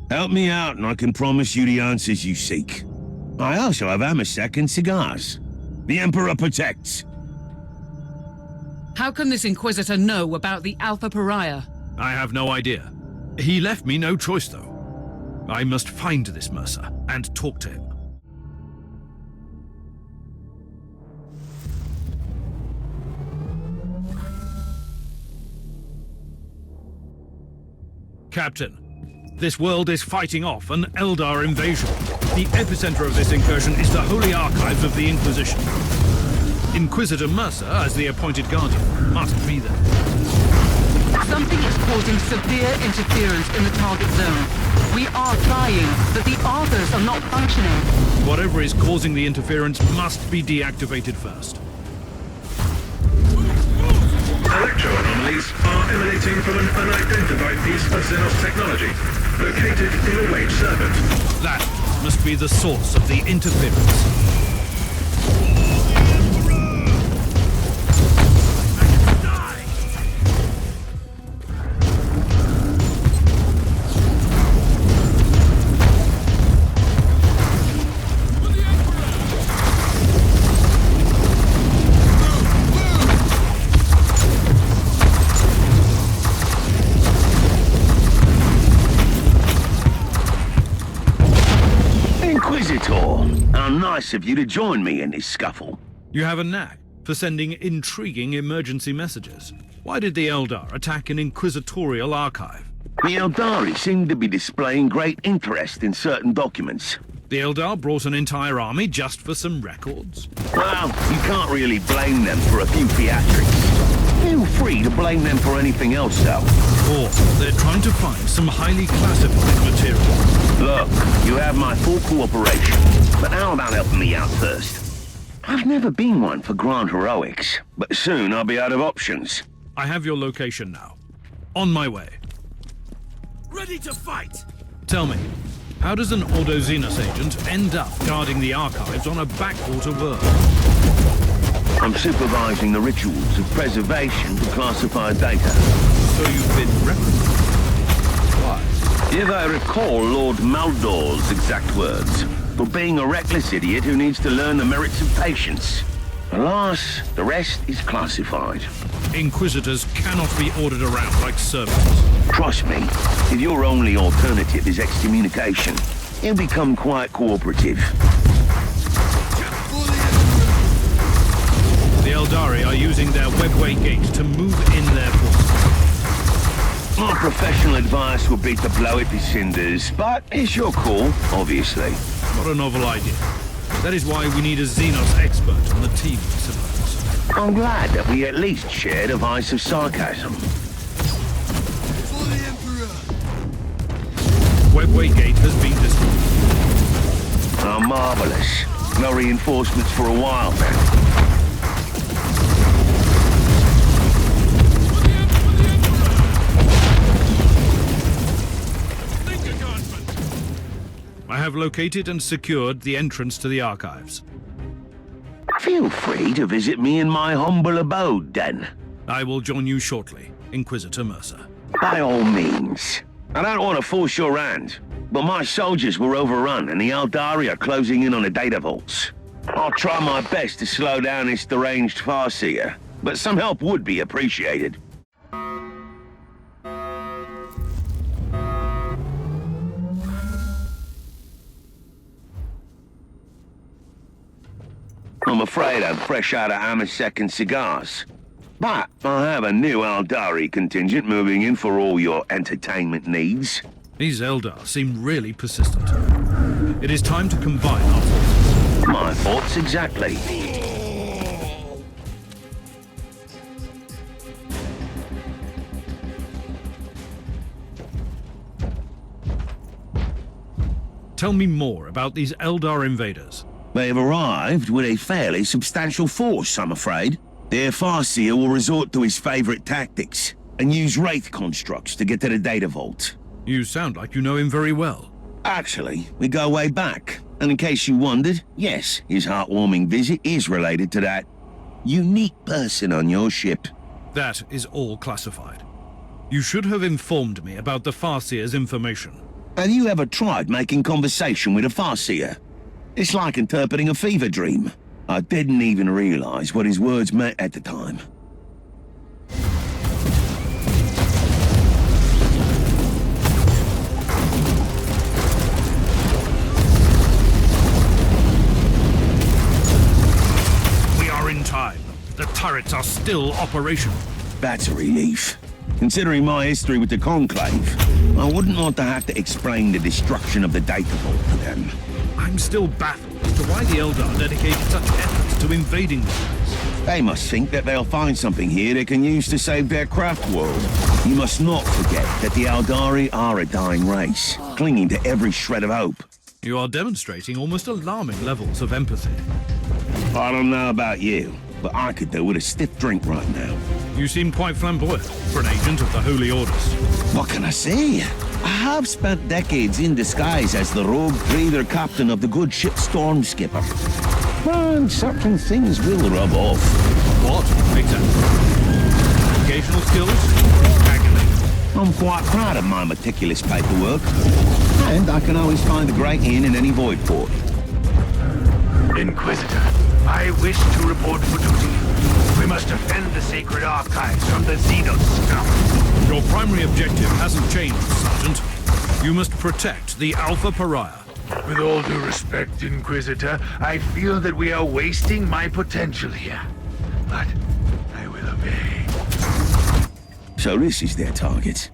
Speaker 12: Help me out and I can promise you the answers you seek. I also have Amasek and cigars. The Emperor protects.
Speaker 1: How can this Inquisitor know about the Alpha Pariah?
Speaker 2: I have no idea. He left me no choice, though. I must find this Mercer and talk to him. Captain, this world is fighting off an Eldar invasion. The epicenter of this incursion is the Holy Archives of the Inquisition. Inquisitor Mercer, as the appointed guardian, must be there.
Speaker 1: Something is causing severe interference in the target zone. We are trying, but the authors are not functioning.
Speaker 2: Whatever is causing the interference must be deactivated first.
Speaker 3: Electro-anomalies are emanating from an unidentified piece of Xenos technology, located in a wage servant.
Speaker 2: That must be the source of the interference.
Speaker 12: Inquisitor, nice of you to join me in this scuffle.
Speaker 2: You have a knack for sending intriguing emergency messages. Why did the Eldar attack an Inquisitorial archive?
Speaker 12: The Eldari seem to be displaying great interest in certain documents.
Speaker 2: The Eldar brought an entire army just for some records?
Speaker 12: Well, you can't really blame them for a few theatrics. Feel free to blame them for anything else, though.
Speaker 2: Or they're trying to find some highly classified material.
Speaker 12: Look, you have my full cooperation, but how about helping me out first? I've never been one for grand heroics, but soon I'll be out of options.
Speaker 2: I have your location now. On my way.
Speaker 13: Ready to fight!
Speaker 2: Tell me, how does an Ordo Xenos agent end up guarding the archives on a backwater world?
Speaker 12: I'm supervising the rituals of preservation for classified data.
Speaker 2: So you've been reprimanded? Why?
Speaker 12: If I recall Lord Maldor's exact words, for being a reckless idiot who needs to learn the merits of patience. Alas, the rest is classified.
Speaker 2: Inquisitors cannot be ordered around like servants.
Speaker 12: Trust me, if your only alternative is excommunication, he'll become quite cooperative.
Speaker 2: The Eldari are using their webway gate to move in their forces.
Speaker 12: My professional advice would be to blow it to cinders, but it's your call, obviously.
Speaker 2: Not a novel idea. That is why we need a Xenos expert on the team, I suppose.
Speaker 12: I'm glad that we at least shared a vice of sarcasm.
Speaker 13: For the Emperor!
Speaker 2: Webway gate has been destroyed.
Speaker 12: Oh, marvelous. No reinforcements for a while, then.
Speaker 2: I have located and secured the entrance to the archives.
Speaker 12: Feel free to visit me in my humble abode, then.
Speaker 2: I will join you shortly, Inquisitor Mercer.
Speaker 12: By all means. I don't want to force your hand, but my soldiers were overrun and the Eldari are closing in on the data vaults. I'll try my best to slow down this deranged Farseer, but some help would be appreciated. I'm afraid I'm fresh out of Amasek and cigars. But I have a new Eldari contingent moving in for all your entertainment needs.
Speaker 2: These Eldar seem really persistent. It is time to combine our forces.
Speaker 12: My thoughts exactly.
Speaker 2: Tell me more about these Eldar invaders.
Speaker 12: They have arrived with a fairly substantial force, I'm afraid. Their Farseer will resort to his favorite tactics and use Wraith constructs to get to the data vault.
Speaker 2: You sound like you know him very well.
Speaker 12: Actually, we go way back. And in case you wondered, yes, his heartwarming visit is related to that unique person on your ship.
Speaker 2: That is all classified. You should have informed me about the Farseer's information.
Speaker 12: Have you ever tried making conversation with a Farseer? It's like interpreting a fever dream. I didn't even realize what his words meant at the time.
Speaker 2: We are in time. The turrets are still operational.
Speaker 12: That's a relief. Considering my history with the Conclave, I wouldn't want to have to explain the destruction of the data vault to them.
Speaker 2: I'm still baffled as to why the Eldar dedicated such efforts to invading the place.
Speaker 12: They must think that they'll find something here they can use to save their craft world. You must not forget that the Eldari are a dying race, clinging to every shred of hope.
Speaker 2: You are demonstrating almost alarming levels of empathy.
Speaker 12: I don't know about you, but I could do with a stiff drink right now.
Speaker 2: You seem quite flamboyant for an agent of the Holy Orders.
Speaker 12: What can I say? I have spent decades in disguise as the rogue trader captain of the good ship Storm Skipper. And certain things will rub off.
Speaker 2: What, exactly? Navigational skills? Calculating.
Speaker 12: I'm quite proud of my meticulous paperwork. And I can always find a great inn in any void port.
Speaker 14: Inquisitor, I wish to report for duty. We must defend the sacred archives from the Xenos scum.
Speaker 2: Your primary objective hasn't changed, Sergeant. You must protect the Alpha Pariah.
Speaker 14: With all due respect, Inquisitor, I feel that we are wasting my potential here. But I will obey.
Speaker 12: So this is their target.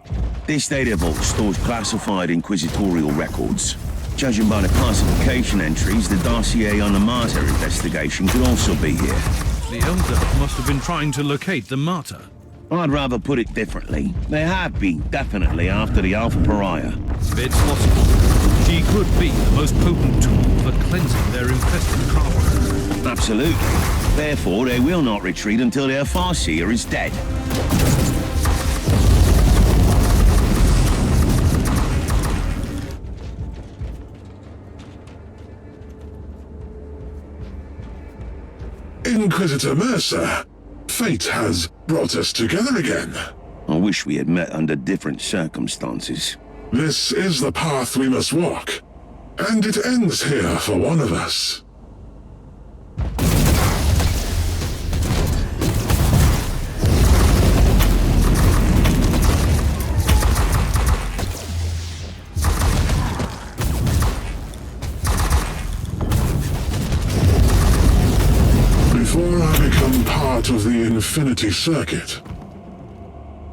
Speaker 12: This data vault stores classified Inquisitorial records. Judging by the classification entries, the dossier on the Martyr investigation could also be here.
Speaker 2: The Eldar must have been trying to locate the Martyr.
Speaker 12: I'd rather put it differently. They have been, definitely, after the Alpha Pariah.
Speaker 2: It's possible. She could be the most potent tool for cleansing their infested craft.
Speaker 12: Absolutely. Therefore, they will not retreat until their Farseer is dead.
Speaker 7: Inquisitor Mercer, fate has brought us together again.
Speaker 12: I wish we had met under different circumstances.
Speaker 7: This is the path we must walk, and it ends here for one of us. Before I become part of the Infinity Circuit,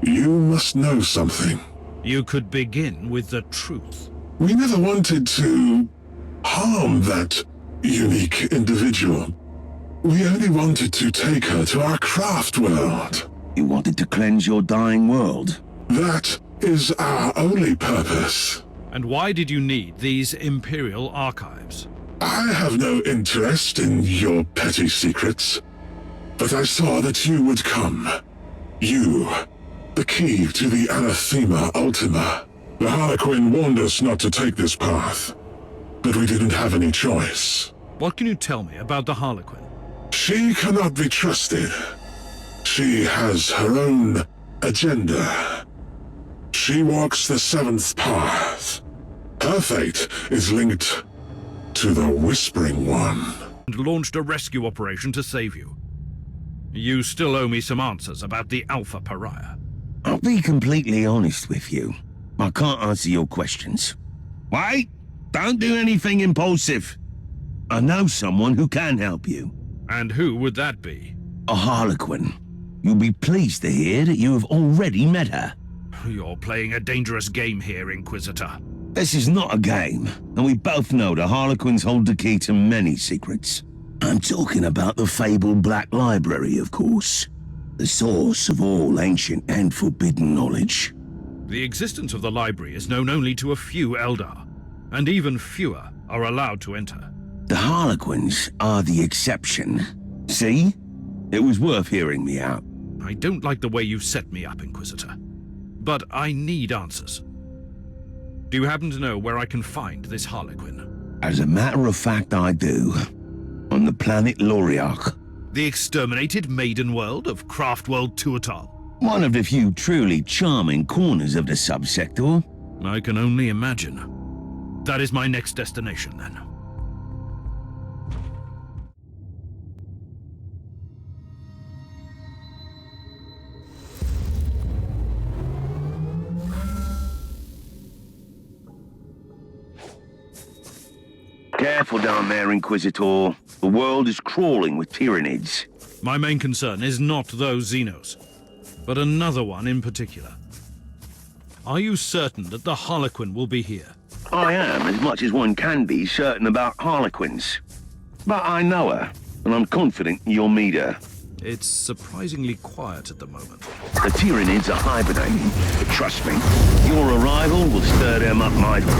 Speaker 7: you must know something.
Speaker 2: You could begin with the truth.
Speaker 7: We never wanted to harm that unique individual. We only wanted to take her to our craft world.
Speaker 12: You wanted to cleanse your dying world?
Speaker 7: That is our only purpose.
Speaker 2: And why did you need these Imperial archives?
Speaker 7: I have no interest in your petty secrets, but I saw that you would come. You, the key to the Anathema Ultima. The Harlequin warned us not to take this path, but we didn't have any choice.
Speaker 2: What can you tell me about the Harlequin?
Speaker 7: She cannot be trusted. She has her own agenda. She walks the seventh path. Her fate is linked to the Whispering One.
Speaker 2: And launched a rescue operation to save you. You still owe me some answers about the Alpha Pariah.
Speaker 12: I'll be completely honest with you. I can't answer your questions. Wait! Don't do anything impulsive. I know someone who can help you.
Speaker 2: And who would that be?
Speaker 12: A Harlequin. You'll be pleased to hear that you have already met her.
Speaker 2: You're playing a dangerous game here, Inquisitor.
Speaker 12: This is not a game, and we both know the Harlequins hold the key to many secrets. I'm talking about the fabled Black Library, of course. The source of all ancient and forbidden knowledge.
Speaker 2: The existence of the library is known only to a few Eldar, and even fewer are allowed to enter.
Speaker 12: The Harlequins are the exception. See? It was worth hearing me out.
Speaker 2: I don't like the way you've set me up, Inquisitor. But I need answers. Do you happen to know where I can find this Harlequin?
Speaker 12: As a matter of fact, I do. On the planet Loriach.
Speaker 2: The exterminated maiden world of Craft World Tuatal.
Speaker 12: One of the few truly charming corners of the subsector.
Speaker 2: I can only imagine. That is my next destination, then.
Speaker 12: Careful down there, Inquisitor. The world is crawling with Tyranids.
Speaker 2: My main concern is not those Xenos, but another one in particular. Are you certain that the Harlequin will be here?
Speaker 12: I am, as much as one can be certain about Harlequins. But I know her, and I'm confident you'll meet her.
Speaker 2: It's surprisingly quiet at the moment.
Speaker 12: The Tyranids are hibernating, but trust me, your arrival will stir them up mightily.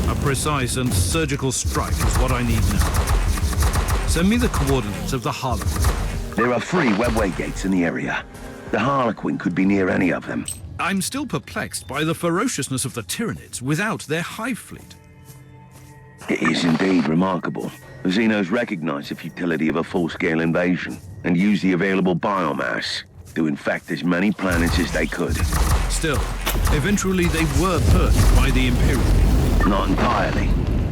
Speaker 2: A precise and surgical strike is what I need now. Send me the coordinates of the Harlequin.
Speaker 12: There are 3 webway gates in the area. The Harlequin could be near any of them.
Speaker 2: I'm still perplexed by the ferociousness of the Tyranids without their hive fleet.
Speaker 12: It is indeed remarkable. The Xenos recognize the futility of a full-scale invasion and use the available biomass to infect as many planets as they could.
Speaker 2: Still, eventually they were purged by the Imperial.
Speaker 12: Not entirely.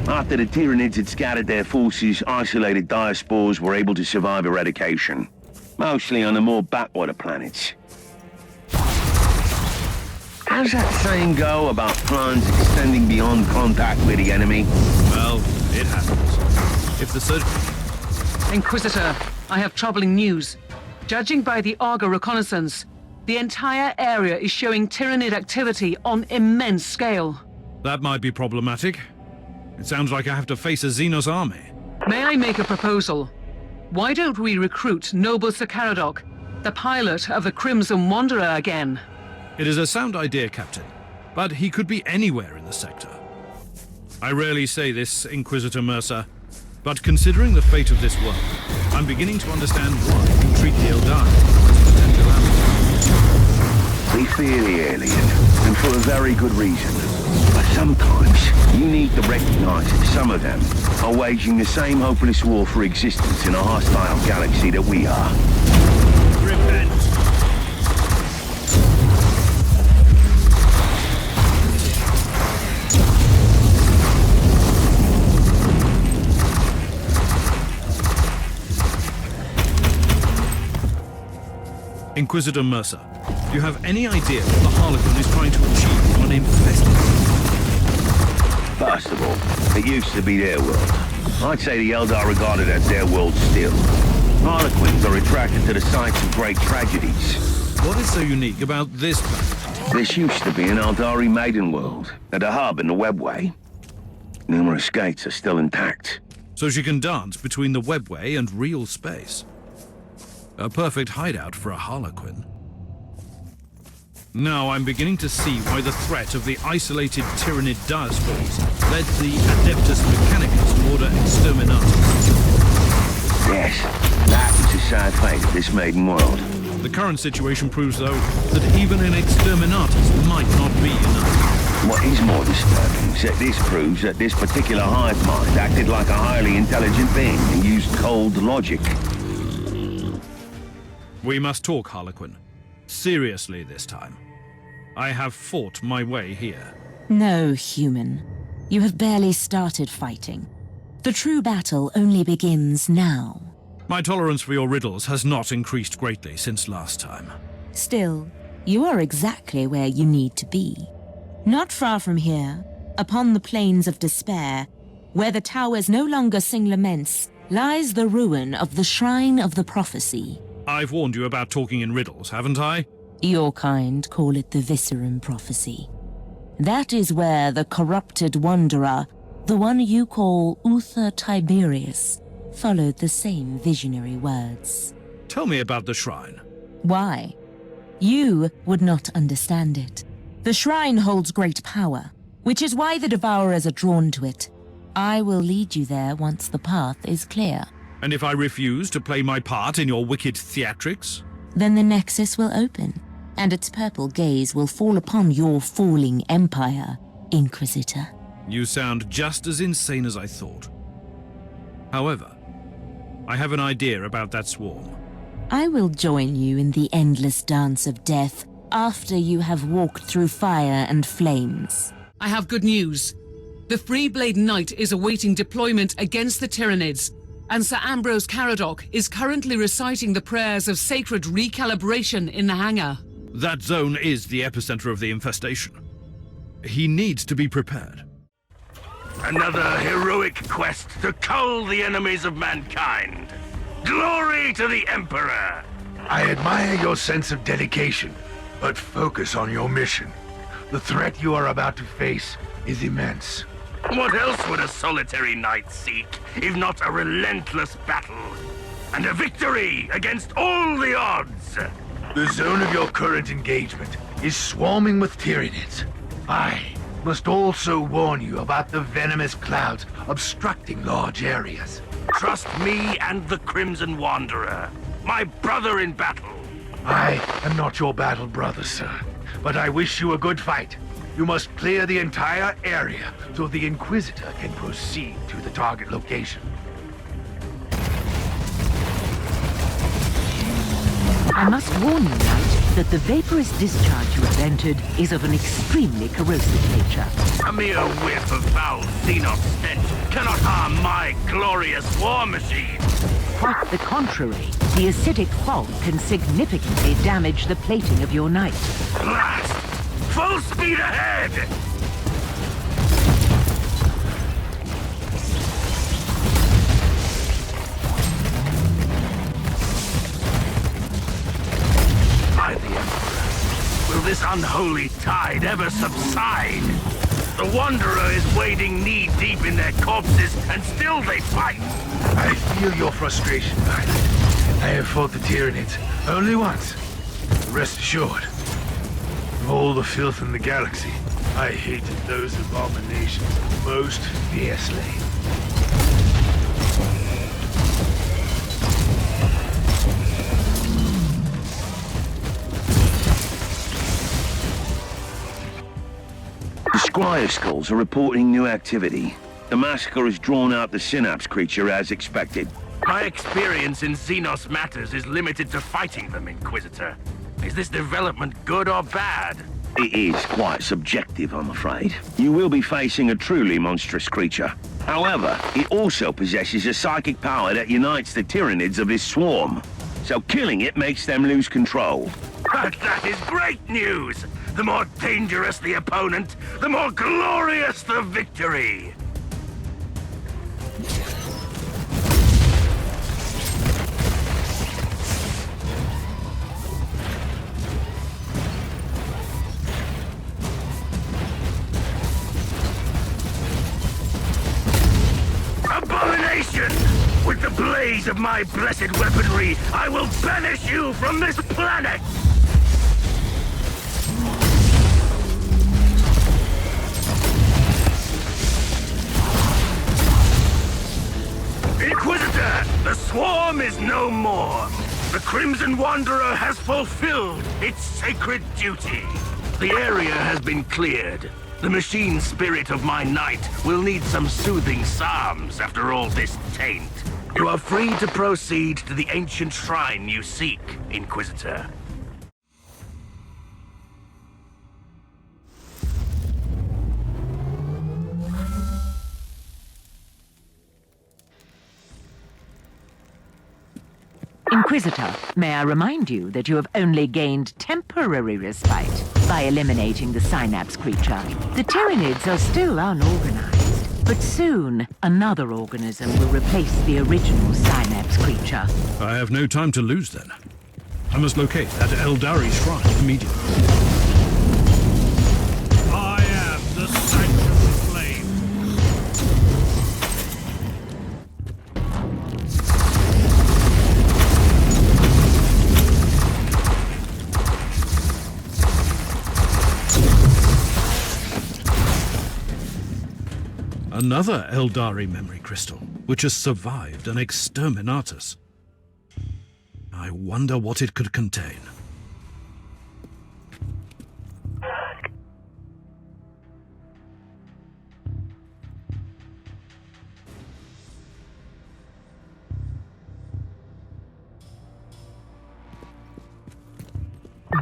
Speaker 12: After the Tyranids had scattered their forces, isolated diaspores were able to survive eradication. Mostly on the more backwater planets. How's that saying go about plans extending beyond contact with the enemy?
Speaker 2: Well, It happens. If the surgeon...
Speaker 1: Inquisitor, I have troubling news. Judging by the Argo reconnaissance, the entire area is showing Tyranid activity on immense scale.
Speaker 2: That might be problematic. It sounds like I have to face a Xenos army.
Speaker 1: May I make a proposal? Why don't we recruit Noble Sakaradok, the pilot of the Crimson Wanderer, again?
Speaker 2: It is a sound idea, Captain, but he could be anywhere in the sector. I rarely say this, Inquisitor Mercer, but considering the fate of this world, I'm beginning to understand why you treat the Eldar as potential allies.
Speaker 12: We fear the alien, and for a very good reason. But sometimes, you need to recognize that some of them are waging the same hopeless war for existence in a hostile galaxy that we are.
Speaker 2: Repent! Inquisitor Mercer, do you have any idea what the Harlequin is trying to achieve on an infested?
Speaker 12: First of all, it used to be their world. I'd say the Eldar regard it as their world still. Harlequins are attracted to the sites of great tragedies.
Speaker 2: What is so unique about this planet?
Speaker 12: This used to be an Eldari maiden world, at a hub in the webway. Numerous gates are still intact.
Speaker 2: So she can dance between the webway and real space. A perfect hideout for a Harlequin. Now I'm beginning to see why the threat of the isolated Tyranid diaspores led the Adeptus Mechanicus to order Exterminatus.
Speaker 12: Yes, that was the sad fate of this maiden world.
Speaker 2: The current situation proves, though, that even an Exterminatus might not be enough.
Speaker 12: What is more disturbing is that this proves that this particular hive mind acted like a highly intelligent being and used cold logic.
Speaker 2: We must talk, Harlequin. Seriously this time. I have fought my way here.
Speaker 9: No, human. You have barely started fighting. The true battle only begins now.
Speaker 2: My tolerance for your riddles has not increased greatly since last time.
Speaker 9: Still, you are exactly where you need to be. Not far from here, upon the plains of despair, where the towers no longer sing laments, lies the ruin of the Shrine of the Prophecy.
Speaker 2: I've warned you about talking in riddles, haven't I?
Speaker 9: Your kind call it the Viscerum Prophecy. That is where the corrupted wanderer, the one you call Uther Tiberius, followed the same visionary words.
Speaker 2: Tell me about the shrine.
Speaker 9: Why? You would not understand it. The shrine holds great power, which is why the Devourers are drawn to it. I will lead you there once the path is clear.
Speaker 2: And if I refuse to play my part in your wicked theatrics?
Speaker 9: Then the Nexus will open, and its purple gaze will fall upon your falling empire, Inquisitor.
Speaker 2: You sound just as insane as I thought. However, I have an idea about that swarm.
Speaker 9: I will join you in the endless dance of death after you have walked through fire and flames.
Speaker 1: I have good news. The Freeblade Knight is awaiting deployment against the Tyranids, and Sir Ambrose Caradoc is currently reciting the prayers of sacred recalibration in the hangar.
Speaker 2: That zone is the epicenter of the infestation. He needs to be prepared.
Speaker 14: Another heroic quest to cull the enemies of mankind. Glory to the Emperor! I admire your sense of dedication, but focus on your mission. The threat you are about to face is immense. What else would a solitary knight seek, if not a relentless battle? And a victory against all the odds! The zone of your current engagement is swarming with Tyranids. I must also warn you about the venomous clouds obstructing large areas. Trust me and the Crimson Wanderer, my brother in battle. I am not your battle brother, sir, but I wish you a good fight. You must clear the entire area so the Inquisitor can proceed to the target location.
Speaker 6: I must warn you, Knight, that the vaporous discharge you have entered is of an extremely corrosive nature.
Speaker 14: A mere whiff of foul xenos stench cannot harm my glorious war machine.
Speaker 6: Quite the contrary. The acidic fog can significantly damage the plating of your knight.
Speaker 14: Blast! Full speed ahead! by the Emperor. Will this unholy tide ever subside? The Wanderer is wading knee-deep in their corpses, and still they fight! I feel your frustration, Pilot. I have fought the Tyranids only once. Rest assured, of all the filth in the galaxy, I hated those abominations most fiercely.
Speaker 12: The Squire Skulls are reporting new activity. The massacre has drawn out the Synapse creature as expected.
Speaker 14: My experience in Xenos matters is limited to fighting them, Inquisitor. Is this development good or bad?
Speaker 12: It is quite subjective, I'm afraid. You will be facing a truly monstrous creature. However, it also possesses a psychic power that unites the Tyranids of his swarm. So killing it makes them lose control.
Speaker 14: But that is great news! The more dangerous the opponent, the more glorious the victory! Abomination! With the blaze of my blessed weaponry, I will banish you from this planet! Inquisitor, the swarm is no more. The Crimson Wanderer has fulfilled its sacred duty. The area has been cleared. The machine spirit of my knight will need some soothing psalms after all this taint. You are free to proceed to the ancient shrine you seek, Inquisitor.
Speaker 6: Inquisitor, may I remind you that you have only gained temporary respite by eliminating the Synapse creature. The Tyranids are still unorganized, but soon another organism will replace the original Synapse creature.
Speaker 2: I have no time to lose then. I must locate that Eldari shrine immediately. I am the Sanctum of Flame. Another Eldari memory crystal, which has survived an exterminatus. I wonder what it could contain.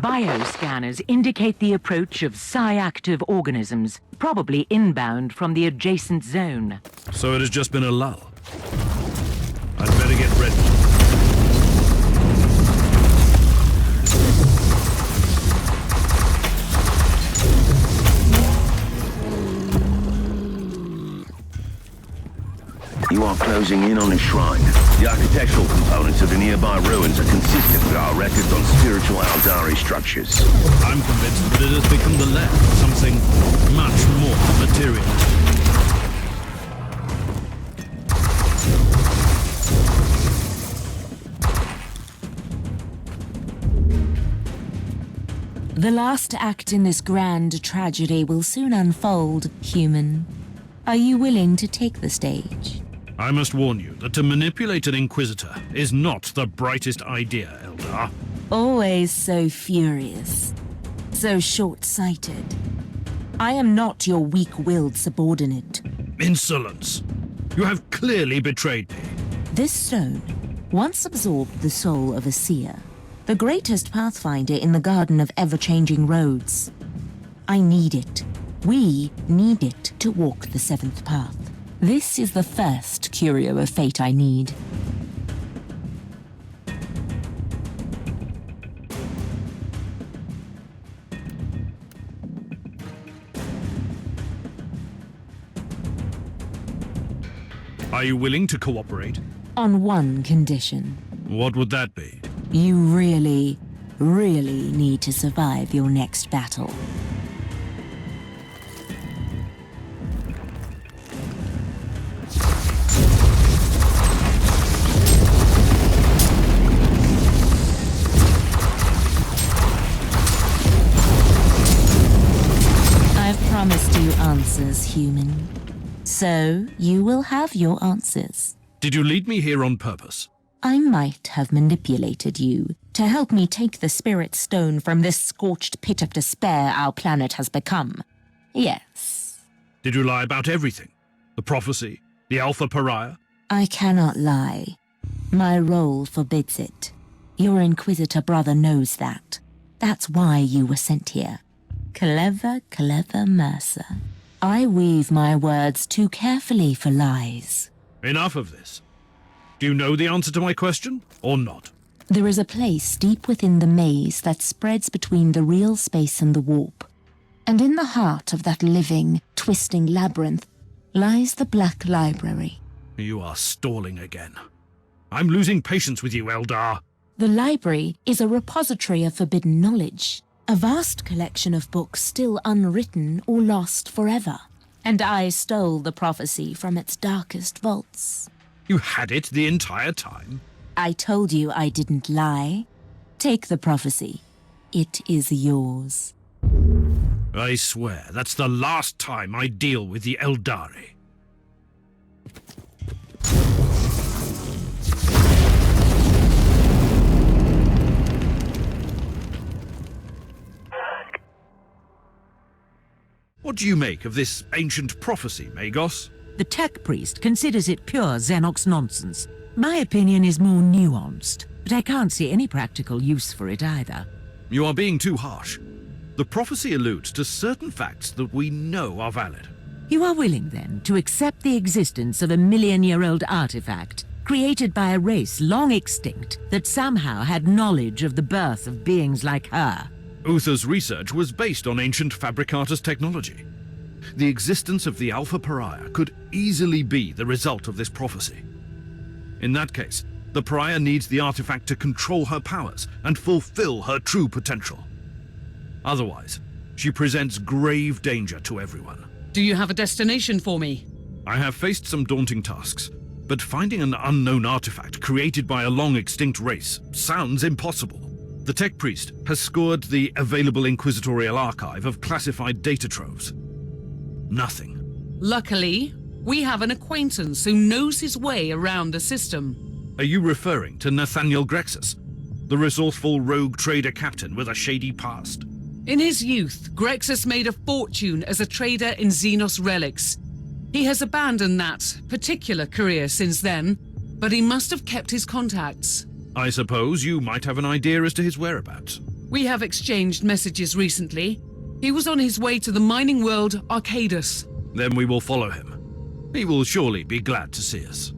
Speaker 6: Bioscanners indicate the approach of psi-active organisms, probably inbound from the adjacent zone.
Speaker 2: So it has just been a lull. I'd better get ready.
Speaker 12: You are closing in on the shrine. The architectural components of the nearby ruins are consistent with our records on spiritual Eldari structures.
Speaker 2: I'm convinced that it has become the lair of something much more material.
Speaker 9: The last act in this grand tragedy will soon unfold, human. Are you willing to take the stage?
Speaker 2: I must warn you that to manipulate an Inquisitor is not the brightest idea, Eldar.
Speaker 9: Always so furious. So short-sighted. I am not your weak-willed subordinate.
Speaker 2: Insolence. You have clearly betrayed me.
Speaker 9: This stone once absorbed the soul of a seer, the greatest pathfinder in the Garden of Ever-Changing Roads. I need it. We need it to walk the seventh path. This is the first curio of fate I need.
Speaker 2: Are you willing to cooperate?
Speaker 9: On one condition.
Speaker 2: What would that be?
Speaker 9: You really, really need to survive your next battle. I've promised you answers, human. So, you will have your answers.
Speaker 2: Did you lead me here on purpose?
Speaker 9: I might have manipulated you to help me take the spirit stone from this scorched pit of despair our planet has become. Yes.
Speaker 2: Did you lie about everything? The prophecy? The Alpha Pariah?
Speaker 9: I cannot lie. My role forbids it. Your Inquisitor brother knows that. That's why you were sent here. Clever, clever Mercer. I weave my words too carefully for lies.
Speaker 2: Enough of this. Do you know the answer to my question, or not?
Speaker 9: There is a place deep within the maze that spreads between the real space and the warp. And in the heart of that living, twisting labyrinth lies the Black Library.
Speaker 2: You are stalling again. I'm losing patience with you, Eldar.
Speaker 9: The library is a repository of forbidden knowledge, a vast collection of books still unwritten or lost forever. And I stole the prophecy from its darkest vaults.
Speaker 2: You had it the entire time?
Speaker 9: I told you I didn't lie. Take the prophecy. It is yours.
Speaker 2: I swear, that's the last time I deal with the Eldari. What do you make of this ancient prophecy, Magos?
Speaker 15: The tech priest considers it pure Xenox nonsense. My opinion is more nuanced, but I can't see any practical use for it either.
Speaker 2: You are being too harsh. The prophecy alludes to certain facts that we know are valid.
Speaker 15: You are willing, then, to accept the existence of a million-year-old artifact created by a race long extinct that somehow had knowledge of the birth of beings like her?
Speaker 2: Uther's research was based on ancient Fabricatus technology. The existence of the Alpha Pariah could easily be the result of this prophecy. In that case, the Pariah needs the artifact to control her powers and fulfill her true potential. Otherwise, she presents grave danger to everyone.
Speaker 1: Do you have a destination for me?
Speaker 2: I have faced some daunting tasks, but finding an unknown artifact created by a long-extinct race sounds impossible. The tech priest has scoured the available Inquisitorial archive of classified data troves. Nothing.
Speaker 1: Luckily, we have an acquaintance who knows his way around the system.
Speaker 2: Are you referring to Nathaniel Grexus, the resourceful rogue trader captain with a shady past?
Speaker 1: In his youth, Grexus made a fortune as a trader in Xenos relics. He has abandoned that particular career since then, but he must have kept his contacts.
Speaker 2: I suppose you might have an idea as to his whereabouts.
Speaker 1: We have exchanged messages recently. He was on his way to the mining world Arcadus.
Speaker 2: Then we will follow him. He will surely be glad to see us.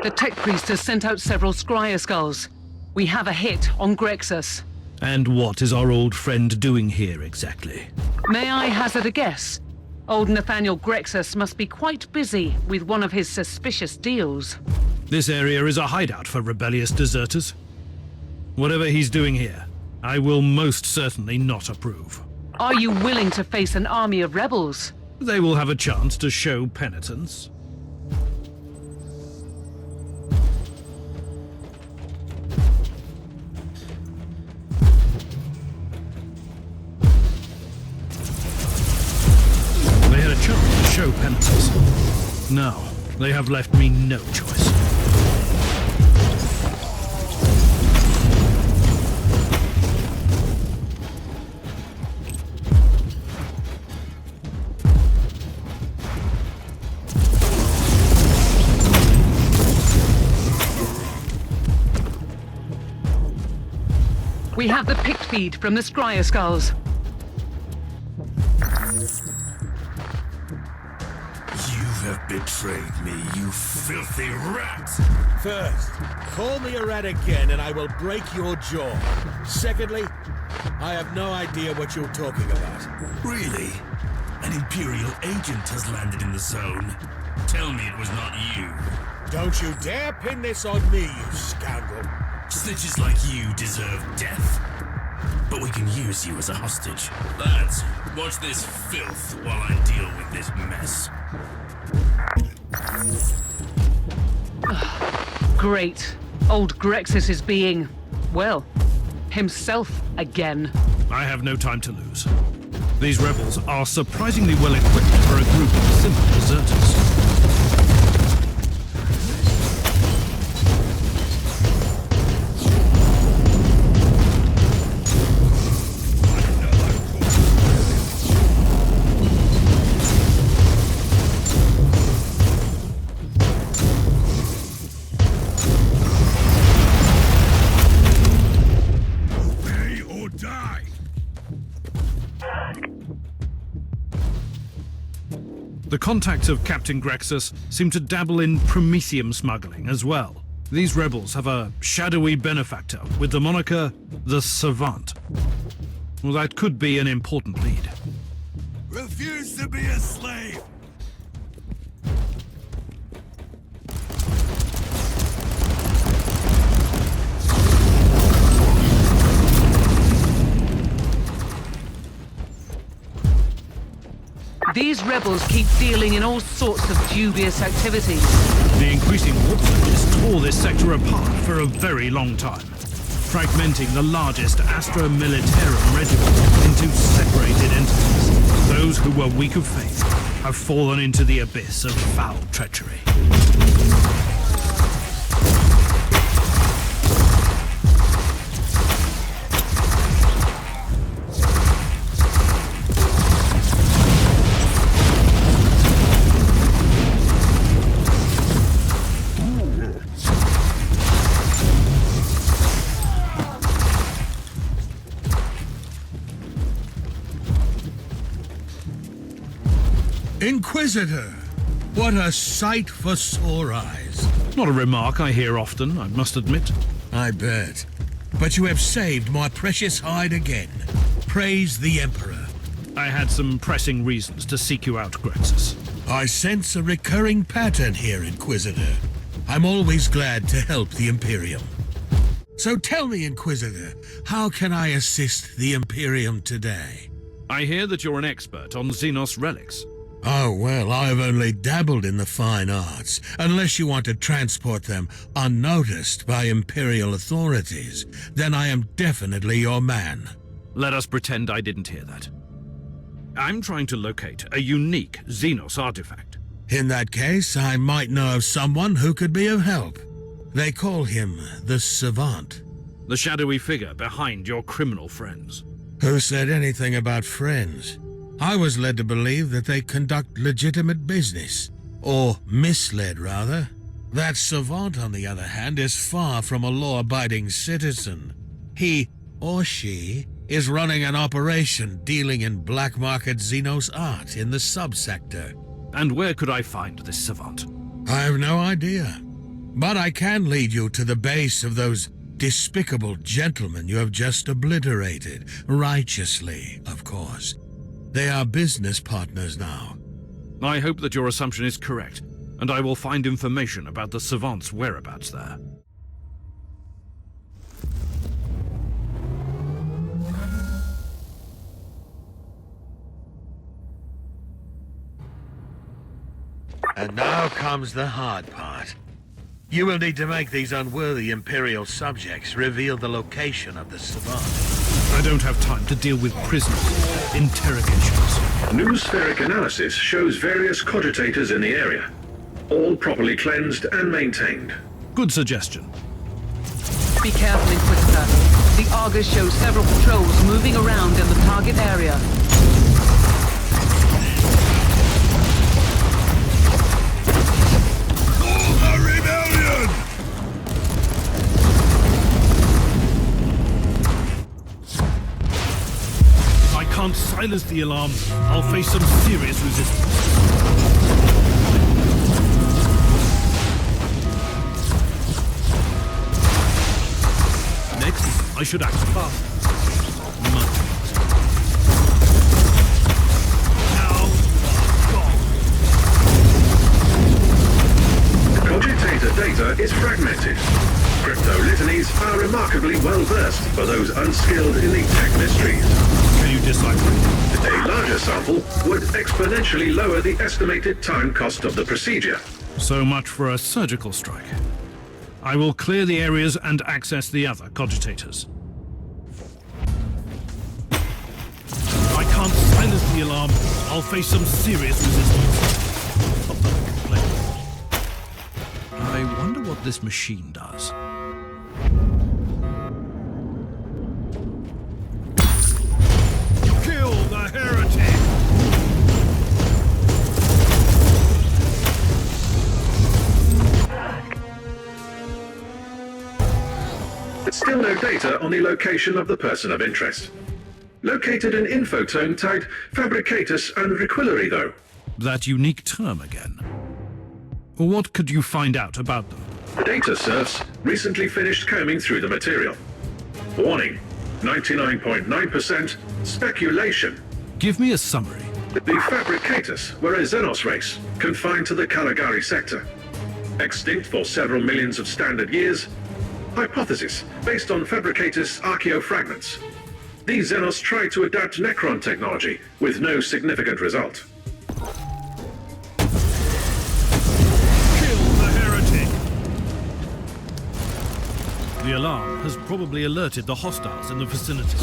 Speaker 1: The tech priest has sent out several scryer skulls. We have a hit on Grexus.
Speaker 2: And what is our old friend doing here exactly?
Speaker 1: May I hazard a guess? Old Nathaniel Grexus must be quite busy with one of his suspicious deals.
Speaker 2: This area is a hideout for rebellious deserters. Whatever he's doing here, I will most certainly not approve.
Speaker 1: Are you willing to face an army of rebels?
Speaker 2: They will have a chance to show penitence. They had a chance to show penitence. Now, they have left me no choice.
Speaker 1: We have the picked feed from the scryer skulls.
Speaker 16: You have betrayed me, you filthy rat!
Speaker 13: First, call me a rat again and I will break your jaw. Secondly, I have no idea what you're talking about.
Speaker 16: Really? An Imperial agent has landed in the zone. Tell me it was not you.
Speaker 13: Don't you dare pin this on me, you scoundrel.
Speaker 16: Snitches like you deserve death. But we can use you as a hostage. Lads, watch this filth while I deal with this mess.
Speaker 1: Great. Old Grexis is being, well, himself again.
Speaker 2: I have no time to lose. These rebels are surprisingly well equipped for a group of simple deserters. The contacts of Captain Grexis seem to dabble in Promethium smuggling as well. These rebels have a shadowy benefactor with the moniker the Savant. Well, that could be an important lead.
Speaker 16: Refuse to be a slave!
Speaker 1: These rebels keep dealing in all sorts of dubious activities.
Speaker 2: The increasing warp surges tore this sector apart for a very long time, fragmenting the largest Astra Militarum regiment into separated entities. Those who were weak of faith have fallen into the abyss of foul treachery.
Speaker 13: Inquisitor! What a sight for sore eyes.
Speaker 2: Not a remark I hear often, I must admit.
Speaker 13: I bet. But you have saved my precious hide again. Praise the Emperor.
Speaker 2: I had some pressing reasons to seek you out, Grexis.
Speaker 13: I sense a recurring pattern here, Inquisitor. I'm always glad to help the Imperium. So tell me, Inquisitor, how can I assist the Imperium today?
Speaker 2: I hear that you're an expert on Xenos relics.
Speaker 13: Oh, well, I've only dabbled in the fine arts, unless you want to transport them unnoticed by Imperial authorities. Then I am definitely your man.
Speaker 2: Let us pretend I didn't hear that. I'm trying to locate a unique Xenos artifact.
Speaker 13: In that case, I might know of someone who could be of help. They call him the Savant.
Speaker 2: The shadowy figure behind your criminal friends.
Speaker 13: Who said anything about friends? I was led to believe that they conduct legitimate business. Or misled, rather. That Savant, on the other hand, is far from a law-abiding citizen. He, or she, is running an operation dealing in black market Xenos art in the subsector.
Speaker 2: And where could I find this Savant?
Speaker 13: I have no idea. But I can lead you to the base of those despicable gentlemen you have just obliterated. Righteously, of course. They are business partners now.
Speaker 2: I hope that your assumption is correct, and I will find information about the Savant's whereabouts there.
Speaker 13: And now comes the hard part. You will need to make these unworthy Imperial subjects reveal the location of the Savant.
Speaker 2: I don't have time to deal with prisoners. Interrogations.
Speaker 3: New spheric analysis shows various cogitators in the area, all properly cleansed and maintained.
Speaker 2: Good suggestion.
Speaker 1: Be careful, Inquisitor. The Argus shows several patrols moving around in the target area.
Speaker 2: I can't silence the alarm. I'll face some serious resistance. Next, I should act fast. Much faster. Now, gone.
Speaker 3: Cogitators computer data is fragmented. Crypto-litanies are remarkably well-versed for those unskilled in the tech mysteries.
Speaker 2: Can you decipher it?
Speaker 3: A larger sample would exponentially lower the estimated time cost of the procedure.
Speaker 2: So much for a surgical strike. I will clear the areas and access the other cogitators. I can't silence the alarm. I'll face some serious resistance. I wonder what this machine does. Kill the heretic!
Speaker 3: Still no data on the location of the person of interest. Located an infotone tagged Fabricatus and Requillery, though.
Speaker 2: That unique term again. What could you find out about them?
Speaker 3: The data serfs recently finished combing through the material. Warning, 99.9% speculation.
Speaker 2: Give me a summary.
Speaker 3: The Fabricatus were a Xenos race, confined to the Caligari sector. Extinct for several millions of standard years. Hypothesis, based on Fabricatus archaeofragments. These Xenos tried to adapt Necron technology, with no significant result.
Speaker 2: The alarm has probably alerted the hostiles in the vicinity.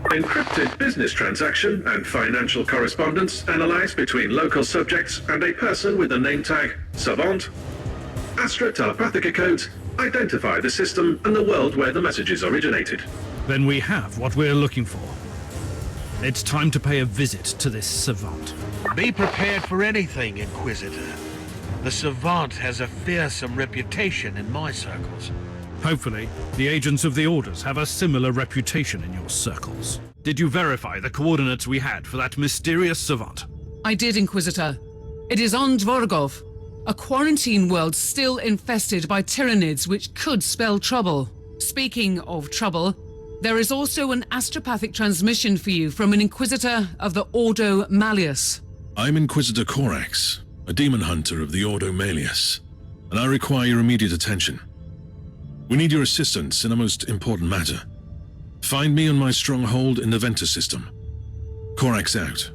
Speaker 3: Encrypted business transaction and financial correspondence analyzed between local subjects and a person with the name tag Savant. Astra Telepathica codes identify the system and the world where the messages originated.
Speaker 2: Then we have what we're looking for. It's time to pay a visit to this Savant.
Speaker 13: Be prepared for anything, Inquisitor. The Savant has a fearsome reputation in my circles.
Speaker 2: Hopefully, the agents of the Orders have a similar reputation in your circles. Did you verify the coordinates we had for that mysterious Savant?
Speaker 1: I did, Inquisitor. It is on Dvorgov, a quarantine world still infested by tyrannids which could spell trouble. Speaking of trouble, there is also an astropathic transmission for you from an Inquisitor of the Ordo Malleus.
Speaker 7: I'm Inquisitor Corax, a demon hunter of the Ordo Malleus, and I require your immediate attention. We need your assistance in a most important matter. Find me on my stronghold in the Ventus system. Corax out.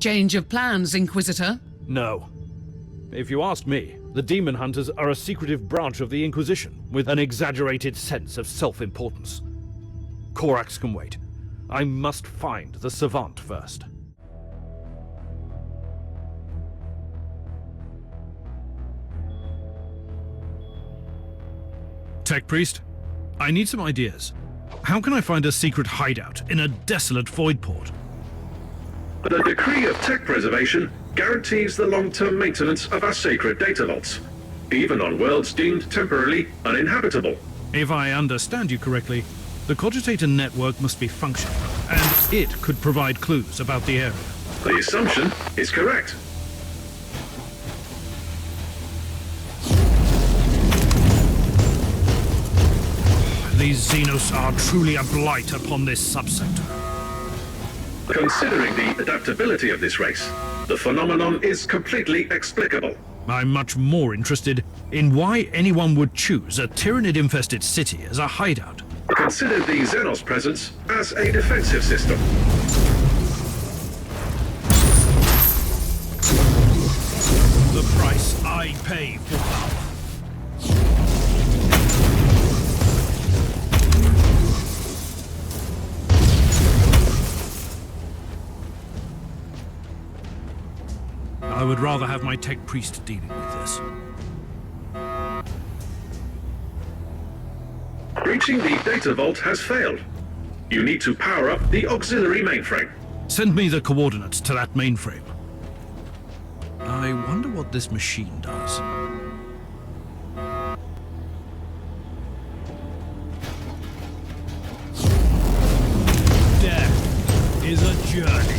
Speaker 1: Change of plans, Inquisitor?
Speaker 2: No. If you ask me, the Demon Hunters are a secretive branch of the Inquisition with an exaggerated sense of self-importance. Corax can wait. I must find the Savant first. Tech Priest, I need some ideas. How can I find a secret hideout in a desolate void port?
Speaker 3: The decree of tech preservation guarantees the long-term maintenance of our sacred data vaults, even on worlds deemed temporarily uninhabitable.
Speaker 2: If I understand you correctly, the Cogitator network must be functional, and it could provide clues about the area.
Speaker 3: The assumption is correct.
Speaker 2: These Xenos are truly a blight upon this subsector.
Speaker 3: Considering the adaptability of this race, the phenomenon is completely explicable.
Speaker 2: I'm much more interested in why anyone would choose a Tyranid-infested city as a hideout.
Speaker 3: Consider the Xenos presence as a defensive system.
Speaker 2: The price I pay for power. I would rather have my tech priest dealing with this.
Speaker 3: Breaching the data vault has failed. You need to power up the auxiliary mainframe.
Speaker 2: Send me the coordinates to that mainframe. I wonder what this machine does. Death is a journey.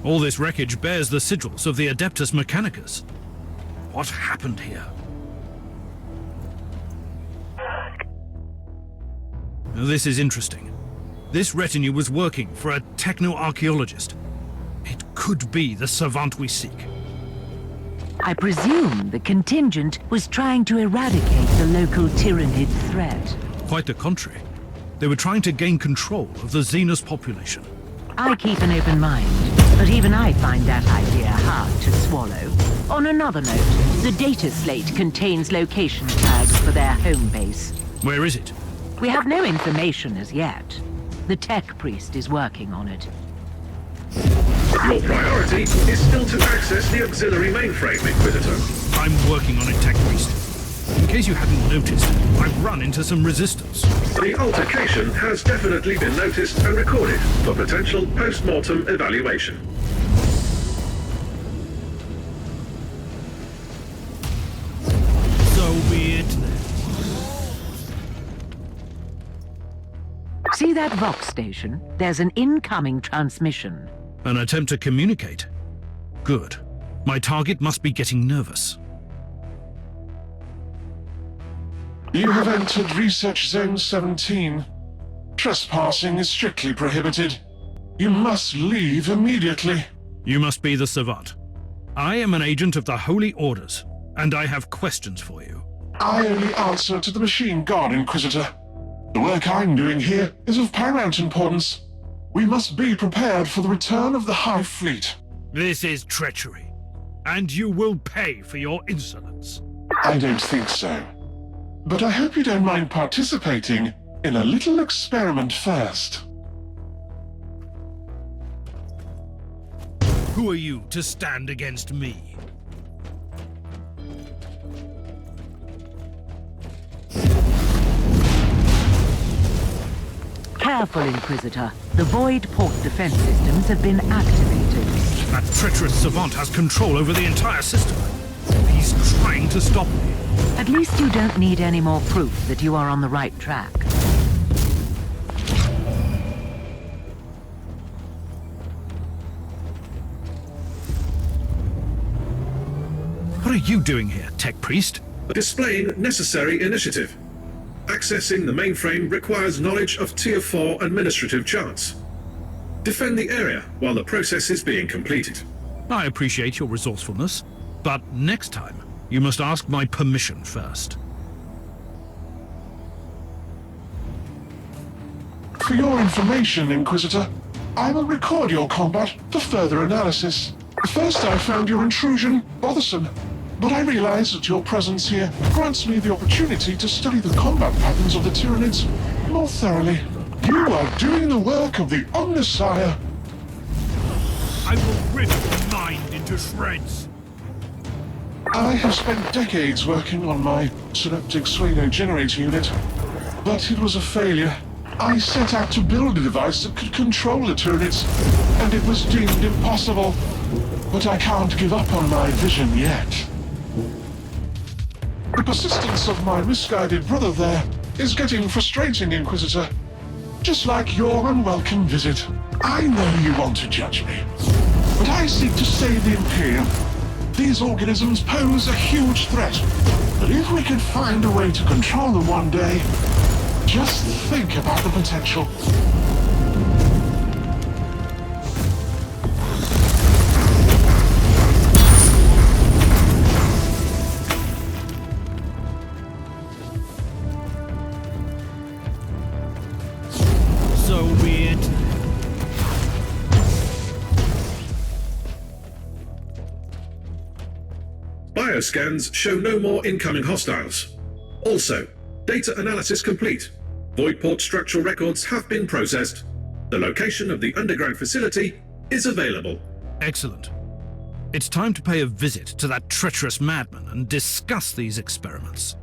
Speaker 2: All this wreckage bears the sigils of the Adeptus Mechanicus. What happened here? Now, this is interesting. This retinue was working for a techno-archaeologist. It could be the savant we seek.
Speaker 15: I presume the contingent was trying to eradicate the local Tyranid threat.
Speaker 2: Quite the contrary. They were trying to gain control of the Xenos population.
Speaker 15: I keep an open mind, but even I find that idea hard to swallow. On another note, the data slate contains location tags for their home base.
Speaker 2: Where is it?
Speaker 15: We have no information as yet. The tech priest is working on it.
Speaker 3: Your priority is still to access the auxiliary mainframe, Inquisitor.
Speaker 2: I'm working on it, Tech Priest. In case you hadn't noticed, I've run into some resistance.
Speaker 3: The altercation has definitely been noticed and recorded for potential post-mortem evaluation.
Speaker 2: So be it then.
Speaker 15: See that Vox station? There's an incoming transmission.
Speaker 2: An attempt to communicate? Good. My target must be getting nervous.
Speaker 7: You have entered Research Zone 17. Trespassing is strictly prohibited. You must leave immediately.
Speaker 2: You must be the savant. I am an agent of the Holy Orders, and I have questions for you.
Speaker 7: I only answer to the Machine God, Inquisitor. The work I'm doing here is of paramount importance. We must be prepared for the return of the Hive fleet.
Speaker 2: This is treachery, and you will pay for your insolence.
Speaker 7: I don't think so. But I hope you don't mind participating in a little experiment first.
Speaker 2: Who are you to stand against me?
Speaker 15: Careful, Inquisitor. The Void Port defense systems have been activated.
Speaker 2: That treacherous savant has control over the entire system. He's trying to stop me.
Speaker 15: At least you don't need any more proof that you are on the right track.
Speaker 2: What are you doing here, Tech Priest?
Speaker 3: Displaying necessary initiative. Accessing the mainframe requires knowledge of Tier 4 administrative charts. Defend the area while the process is being completed.
Speaker 2: I appreciate your resourcefulness, but next time, you must ask my permission first.
Speaker 7: For your information, Inquisitor, I will record your combat for further analysis. First, I found your intrusion bothersome, but I realize that your presence here grants me the opportunity to study the combat patterns of the Tyranids more thoroughly. You are doing the work of the Omnissiah.
Speaker 2: I will rip your mind into shreds.
Speaker 7: I have spent decades working on my synaptic pseudo generator unit, but it was a failure. I set out to build a device that could control the Tyranids, and it was deemed impossible. But I can't give up on my vision yet. The persistence of my misguided brother there is getting frustrating, Inquisitor. Just like your unwelcome visit. I know you want to judge me, but I seek to save the Imperium. These organisms pose a huge threat, but if we could find a way to control them one day, just think about the potential.
Speaker 2: So weird.
Speaker 3: Bioscans show no more incoming hostiles. Also, data analysis complete. Voidport structural records have been processed. The location of the underground facility is available.
Speaker 2: Excellent. It's time to pay a visit to that treacherous madman and discuss these experiments.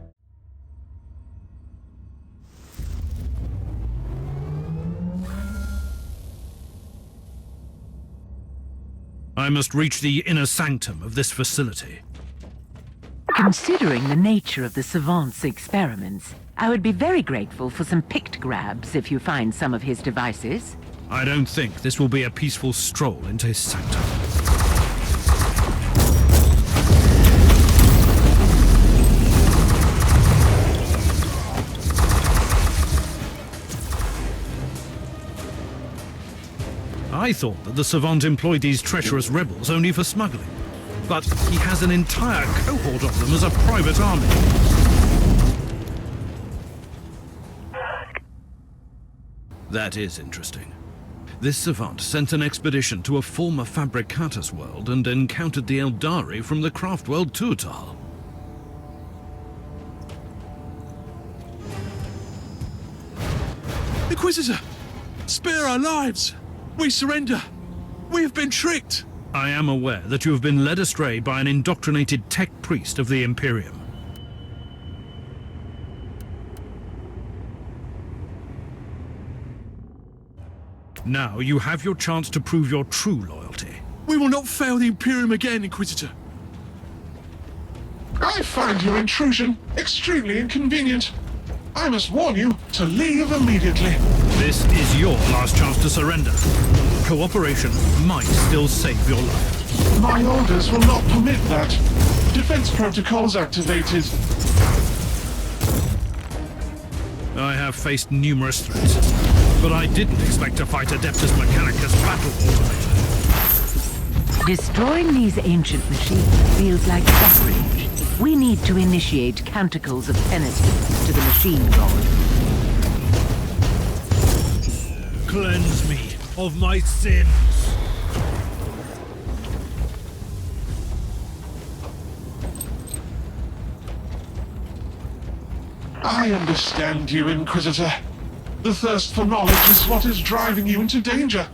Speaker 2: I must reach the inner sanctum of this facility.
Speaker 15: Considering the nature of the savant's experiments, I would be very grateful for some pictograms if you find some of his devices.
Speaker 2: I don't think this will be a peaceful stroll into Sanctum. I thought that the savant employed these treacherous rebels only for smuggling, but he has an entire cohort of them as a private army. That is interesting. This savant sent an expedition to a former Fabricatus world and encountered the Eldari from the craft world Tuatal.
Speaker 17: Inquisitor! Spare our lives! We surrender! We have been tricked!
Speaker 2: I am aware that you have been led astray by an indoctrinated tech priest of the Imperium. Now you have your chance to prove your true loyalty.
Speaker 17: We will not fail the Imperium again, Inquisitor.
Speaker 7: I find your intrusion extremely inconvenient. I must warn you to leave immediately.
Speaker 2: This is your last chance to surrender. Cooperation might still save your life.
Speaker 7: My orders will not permit that. Defense protocols activated.
Speaker 2: I have faced numerous threats, but I didn't expect to fight Adeptus Mechanicus battle automator.
Speaker 15: Destroying these ancient machines feels like sacrilege. We need to initiate canticles of penitence to the machine god.
Speaker 2: Cleanse me of my sins.
Speaker 7: I understand you, Inquisitor. The thirst for knowledge is what is driving you into danger.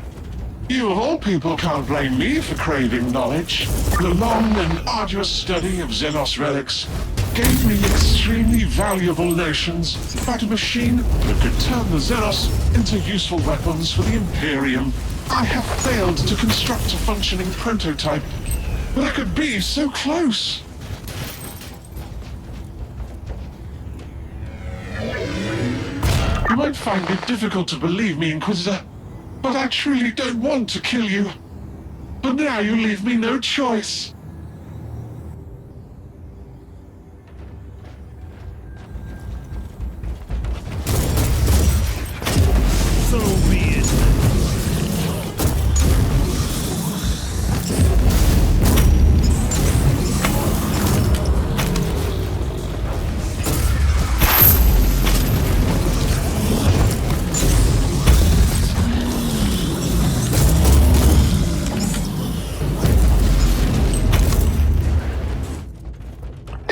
Speaker 7: You of all people can't blame me for craving knowledge. The long and arduous study of Xenos relics gave me extremely valuable notions about a machine that could turn the Xenos into useful weapons for the Imperium. I have failed to construct a functioning prototype, but I could be so close. You might find it difficult to believe me, Inquisitor, but I truly don't want to kill you. But now you leave me no choice.
Speaker 2: So be it.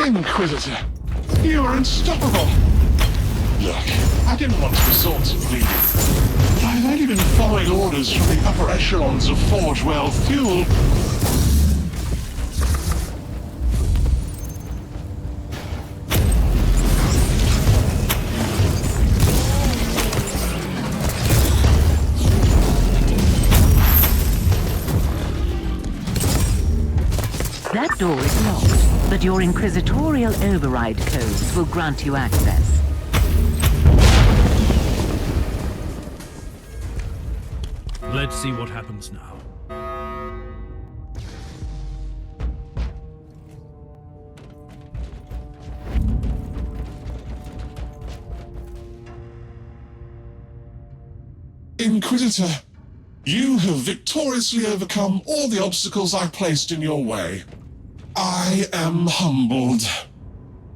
Speaker 7: Inquisitor, you are unstoppable. Look, I didn't want to resort to bleeding. I've only been following orders from the upper echelons of Forge World Fuel.
Speaker 15: That door is locked, but your Inquisitorial override codes will grant you access.
Speaker 2: Let's see what happens now.
Speaker 7: Inquisitor, you have victoriously overcome all the obstacles I placed in your way. I am humbled,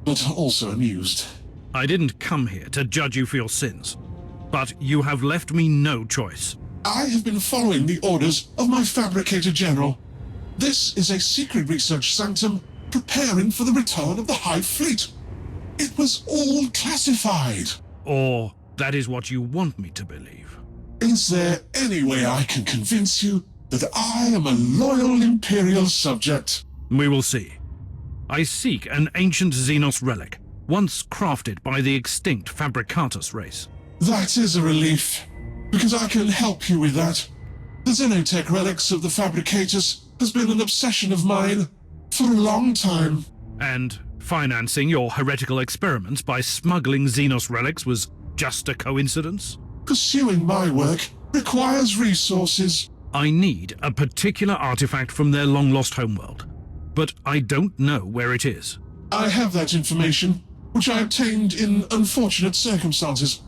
Speaker 7: but also amused.
Speaker 2: I didn't come here to judge you for your sins, but you have left me no choice.
Speaker 7: I have been following the orders of my Fabricator General. This is a secret research sanctum preparing for the return of the Hive fleet. It was all classified.
Speaker 2: Or that is what you want me to believe.
Speaker 7: Is there any way I can convince you that I am a loyal Imperial subject?
Speaker 2: We will see. I seek an ancient Xenos relic, once crafted by the extinct Fabricatus race.
Speaker 7: That is a relief, because I can help you with that. The Xenotech relics of the Fabricators has been an obsession of mine for a long time.
Speaker 2: And financing your heretical experiments by smuggling Xenos relics was just a coincidence?
Speaker 7: Pursuing my work requires resources.
Speaker 2: I need a particular artifact from their long-lost homeworld, but I don't know where it is.
Speaker 7: I have that information, which I obtained in unfortunate circumstances.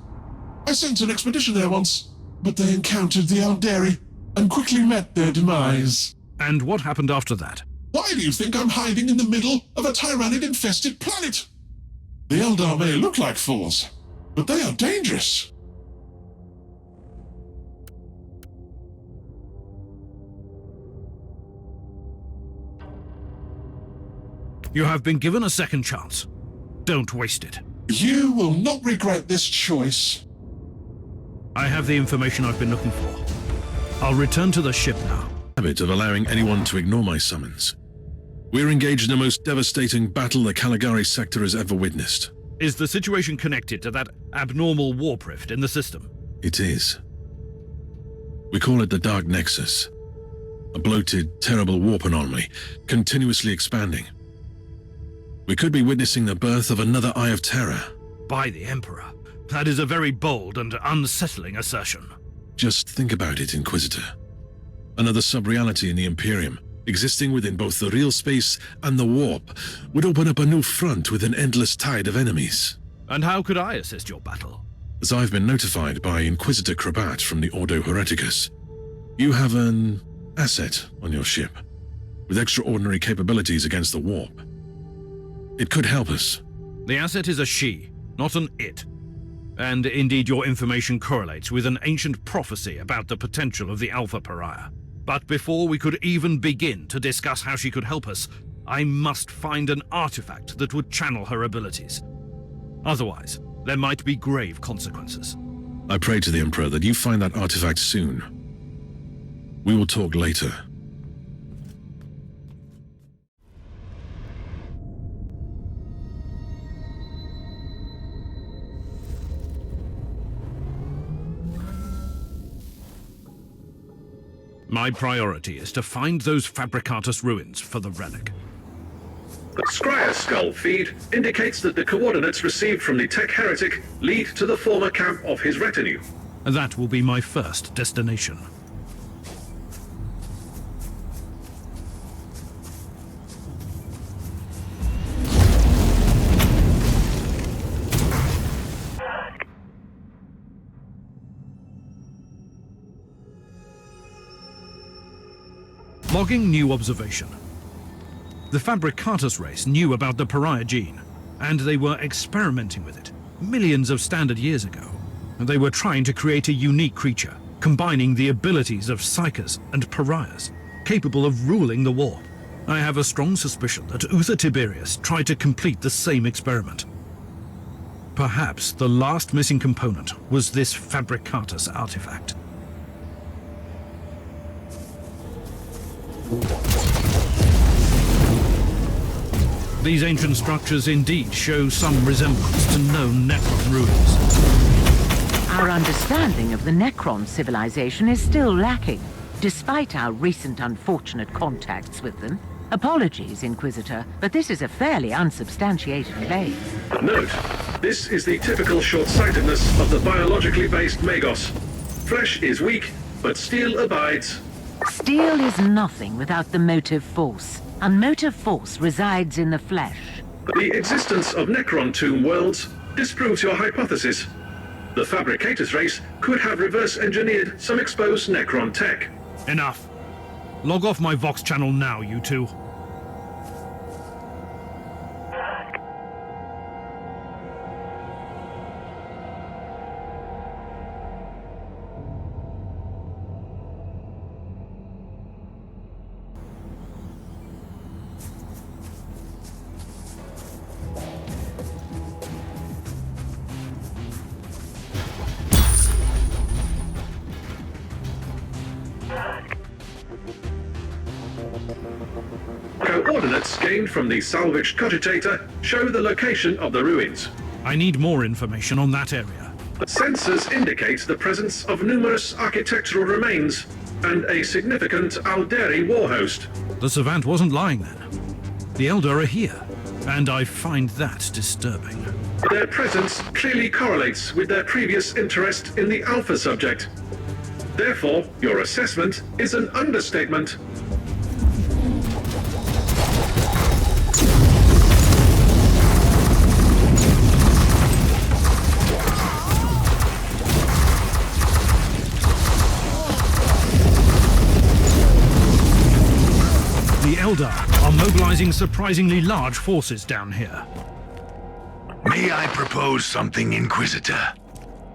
Speaker 7: I sent an expedition there once, but they encountered the Eldari and quickly met their demise.
Speaker 2: And what happened after that?
Speaker 7: Why do you think I'm hiding in the middle of a tyrannid-infested planet? The Eldar may look like fools, but they are dangerous.
Speaker 2: You have been given a second chance. Don't waste it.
Speaker 7: You will not regret this choice.
Speaker 2: I have the information I've been looking for. I'll return to the ship now.
Speaker 17: Habit of allowing anyone to ignore my summons. We're engaged in the most devastating battle the Caligari sector has ever witnessed.
Speaker 2: Is the situation connected to that abnormal warp rift in the system?
Speaker 17: It is. We call it the Dark Nexus. A bloated, terrible warp anomaly, continuously expanding. We could be witnessing the birth of another Eye of Terror.
Speaker 2: By the Emperor. That is a very bold and unsettling assertion.
Speaker 17: Just think about it, Inquisitor. Another sub-reality in the Imperium, existing within both the real space and the warp, would open up a new front with an endless tide of enemies.
Speaker 2: And how could I assist your battle?
Speaker 17: As I've been notified by Inquisitor Krabat from the Ordo Hereticus, you have an asset on your ship, with extraordinary capabilities against the warp. It could help us.
Speaker 2: The asset is a she, not an it. And indeed your information correlates with an ancient prophecy about the potential of the Alpha Pariah. But before we could even begin to discuss how she could help us, I must find an artifact that would channel her abilities. Otherwise, there might be grave consequences.
Speaker 17: I pray to the Emperor that you find that artifact soon. We will talk later.
Speaker 2: My priority is to find those Fabricatus ruins for the relic.
Speaker 3: The Scryer skull feed indicates that the coordinates received from the Tech Heretic lead to the former camp of his retinue.
Speaker 2: That will be my first destination. Logging new observation. The Fabricatus race knew about the Pariah gene, and they were experimenting with it millions of standard years ago. They were trying to create a unique creature, combining the abilities of Psykers and Pariahs, capable of ruling the warp. I have a strong suspicion that Uther Tiberius tried to complete the same experiment. Perhaps the last missing component was this Fabricatus artifact. These ancient structures indeed show some resemblance to known Necron ruins.
Speaker 15: Our understanding of the Necron civilization is still lacking, despite our recent unfortunate contacts with them. Apologies, Inquisitor, but this is a fairly unsubstantiated claim.
Speaker 3: Note, this is the typical short-sightedness of the biologically based Magos. Flesh is weak, but steel abides.
Speaker 15: Steel is nothing without the motive force, and motive force resides in the flesh.
Speaker 3: The existence of Necron tomb worlds disproves your hypothesis. The Fabricatus race could have reverse-engineered some exposed Necron tech.
Speaker 2: Enough. Log off my Vox channel now, you two.
Speaker 3: Coordinates gained from the salvaged cogitator show the location of the ruins.
Speaker 2: I need more information on that area.
Speaker 3: Sensors indicate the presence of numerous architectural remains and a significant Aldari war host.
Speaker 2: The savant wasn't lying then. The Eldar are here, and I find that disturbing.
Speaker 3: Their presence clearly correlates with their previous interest in the Alpha subject. Therefore, your assessment is an understatement.
Speaker 2: The Eldar are mobilizing surprisingly large forces down here.
Speaker 14: May I propose something, Inquisitor?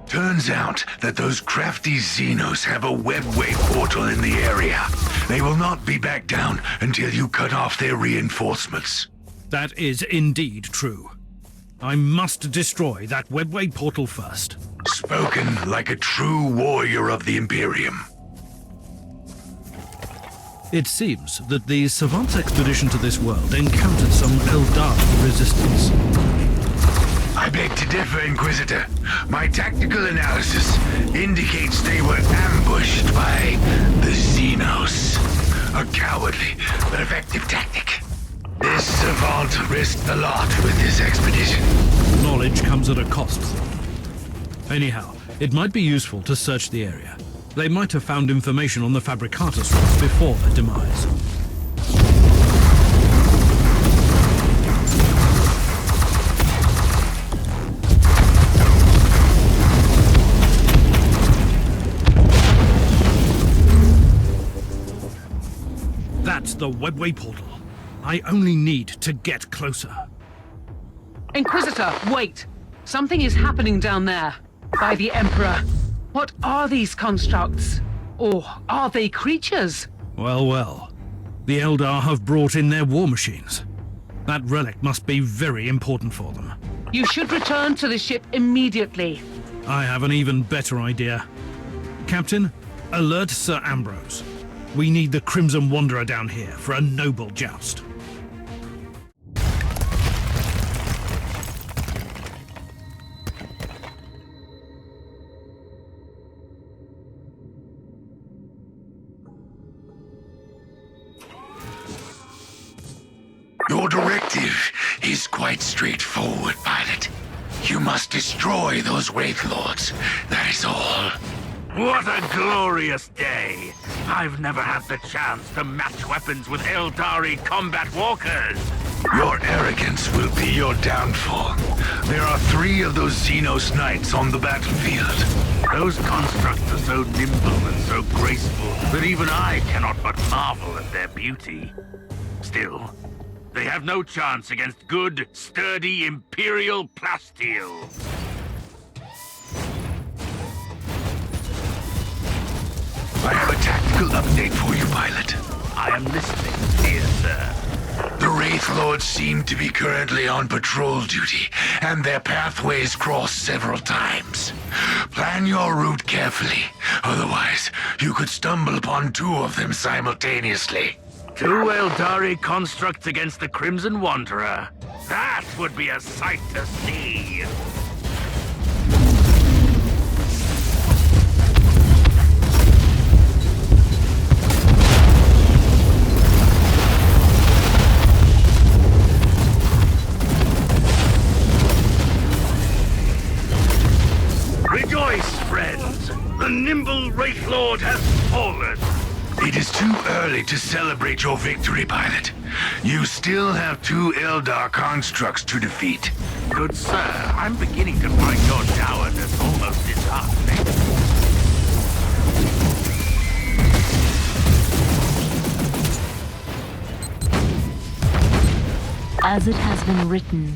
Speaker 14: Turns out that those crafty Xenos have a webway portal in the area. They will not be back down until you cut off their reinforcements.
Speaker 2: That is indeed true. I must destroy that webway portal first.
Speaker 14: Spoken like a true warrior of the Imperium.
Speaker 2: It seems that the savant's expedition to this world encountered some Eldar resistance.
Speaker 14: I beg to differ, Inquisitor. My tactical analysis indicates they were ambushed by the Xenos. A cowardly but effective tactic. This savant risked a lot with this expedition.
Speaker 2: Knowledge comes at a cost. Anyhow, it might be useful to search the area. They might have found information on the Fabricatus race before their demise. That's the webway portal. I only need to get closer.
Speaker 1: Inquisitor, wait! Something is happening down there. By the Emperor. What are these constructs? Or are they creatures?
Speaker 2: Well, well. The Eldar have brought in their war machines. That relic must be very important for them.
Speaker 1: You should return to the ship immediately.
Speaker 2: I have an even better idea. Captain, alert Sir Ambrose. We need the Crimson Wanderer down here for a noble joust.
Speaker 14: Your directive is quite straightforward, pilot. You must destroy those Wraith Lords, that is all.
Speaker 18: What a glorious day! I've never had the chance to match weapons with Eldari combat walkers!
Speaker 14: Your arrogance will be your downfall. There are 3 of those Xenos Knights on the battlefield.
Speaker 18: Those constructs are so nimble and so graceful that even I cannot but marvel at their beauty. Still, they have no chance against good, sturdy Imperial plasteel.
Speaker 14: I have a tactical update for you, pilot.
Speaker 18: I am listening, dear sir.
Speaker 14: The Wraith Lords seem to be currently on patrol duty, and their pathways cross several times. Plan your route carefully, otherwise you could stumble upon 2 of them simultaneously.
Speaker 18: 2 Eldari constructs against the Crimson Wanderer. That would be a sight to see.
Speaker 14: Rejoice, friends! The nimble Wraith Lord has fallen! It is too early to celebrate your victory, pilot. You still have 2 Eldar constructs to defeat.
Speaker 18: Good sir, I'm beginning to find your dourness almost disheartening.
Speaker 9: As it has been written,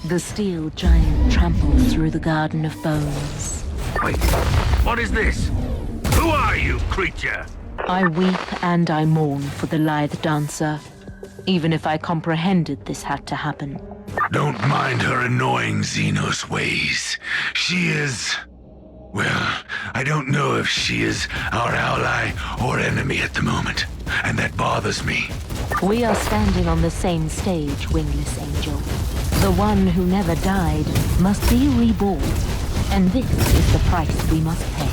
Speaker 9: the steel giant tramples through the Garden of Bones.
Speaker 18: Wait, what is this? Who are you, creature?
Speaker 9: I weep and I mourn for the lithe dancer, even if I comprehended this had to happen.
Speaker 14: Don't mind her annoying Xenos ways. She is... well, I don't know if she is our ally or enemy at the moment, and that bothers me.
Speaker 9: We are standing on the same stage, Wingless Angel. The one who never died must be reborn, and this is the price we must pay.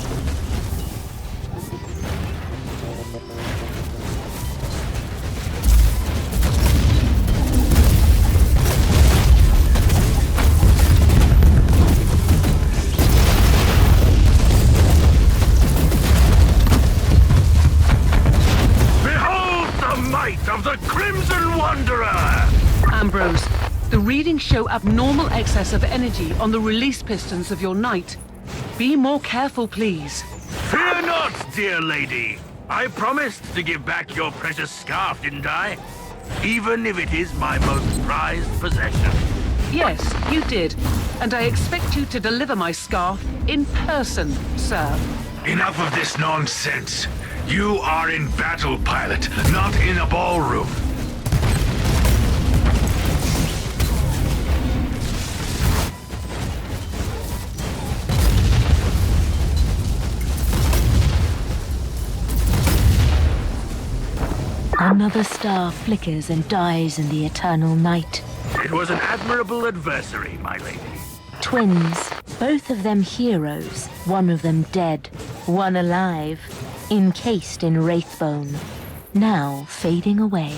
Speaker 14: might of the Crimson Wanderer!
Speaker 1: Ambrose, the readings show abnormal excess of energy on the release pistons of your knight. Be more careful, please.
Speaker 14: Fear not, dear lady. I promised to give back your precious scarf, didn't I? Even if it is my most prized possession.
Speaker 1: Yes, you did. And I expect you to deliver my scarf in person, sir.
Speaker 14: Enough of this nonsense. You are in battle, pilot, not in a ballroom.
Speaker 9: Another star flickers and dies in the eternal night.
Speaker 14: It was an admirable adversary, my lady.
Speaker 9: Twins, both of them heroes, one of them dead, one alive, encased in wraithbone, now fading away.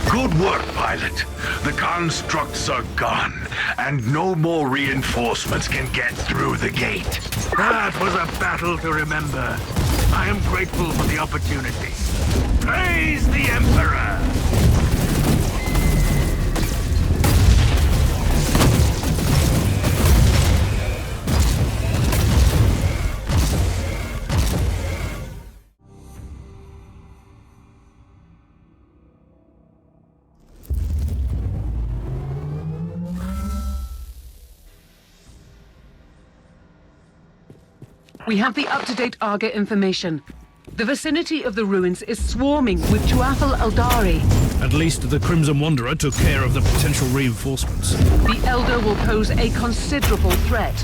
Speaker 14: Good work, pilot. The constructs are gone, and no more reinforcements can get through the gate. That was a battle to remember. I am grateful for the opportunity. Praise the Emperor!
Speaker 1: We have the up-to-date Arga information. The vicinity of the ruins is swarming with Tuathal Eldari.
Speaker 2: At least the Crimson Wanderer took care of the potential reinforcements.
Speaker 1: The Eldar will pose a considerable threat.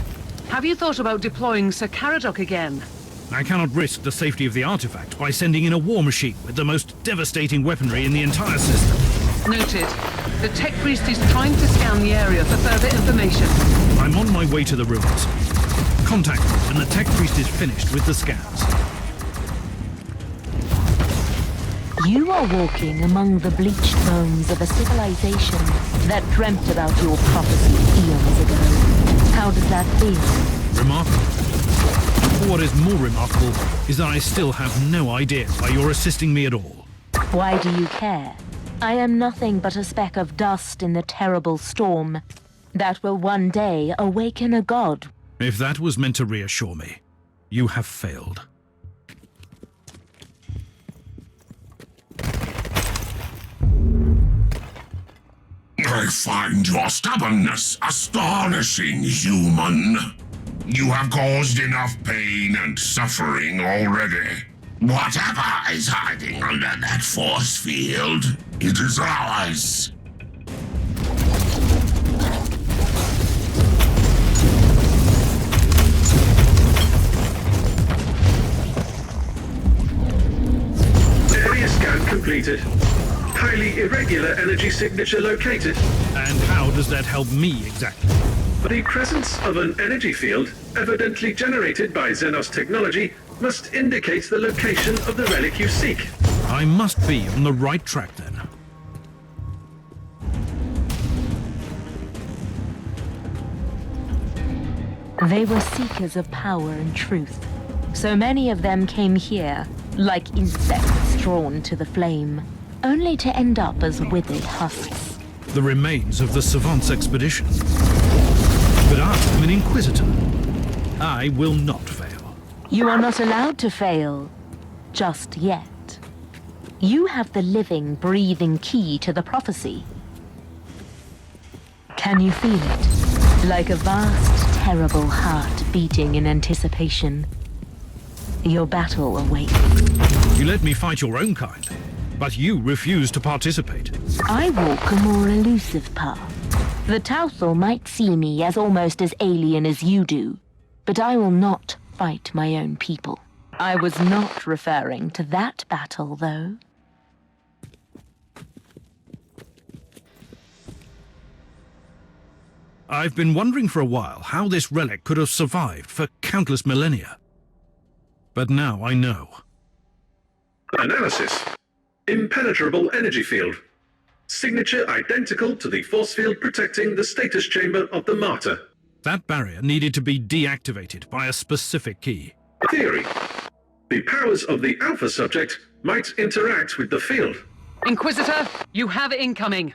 Speaker 1: Have you thought about deploying Sir Caradoc again?
Speaker 2: I cannot risk the safety of the artifact by sending in a war machine with the most devastating weaponry in the entire system.
Speaker 1: Noted. The tech priest is trying to scan the area for further information.
Speaker 2: I'm on my way to the ruins. Contact me when the tech priest is finished with the scans.
Speaker 9: You are walking among the bleached bones of a civilization that dreamt about your prophecy eons ago. How does that feel?
Speaker 2: Remarkable. What is more remarkable is that I still have no idea why you're assisting me at all.
Speaker 9: Why do you care? I am nothing but a speck of dust in the terrible storm that will one day awaken a god.
Speaker 2: If that was meant to reassure me, you have failed.
Speaker 4: I find your stubbornness astonishing, human. You have caused enough pain and suffering already. Whatever is hiding under that force field, it is ours.
Speaker 3: Area scan completed. Highly irregular energy signature located.
Speaker 2: And how does that help me exactly?
Speaker 3: The presence of an energy field, evidently generated by Xenos technology, must indicate the location of the relic you seek.
Speaker 2: I must be on the right track then.
Speaker 9: They were seekers of power and truth. So many of them came here, like insects drawn to the flame, only to end up as withered husks.
Speaker 2: The remains of the Savant's expedition. But I am an Inquisitor. I will not fail.
Speaker 9: You are not allowed to fail. Just yet. You have the living, breathing key to the prophecy. Can you feel it? Like a vast, terrible heart beating in anticipation. Your battle awaits.
Speaker 2: You let me fight your own kind, but you refuse to participate.
Speaker 9: I walk a more elusive path. The Tauthal might see me as almost as alien as you do, but I will not fight my own people. I was not referring to that battle, though.
Speaker 2: I've been wondering for a while how this relic could have survived for countless millennia. But now I know.
Speaker 3: Analysis. Impenetrable energy field. Signature identical to the force field protecting the status chamber of the Martyr.
Speaker 2: That barrier needed to be deactivated by a specific key.
Speaker 3: Theory. The powers of the Alpha subject might interact with the field.
Speaker 1: Inquisitor, you have incoming.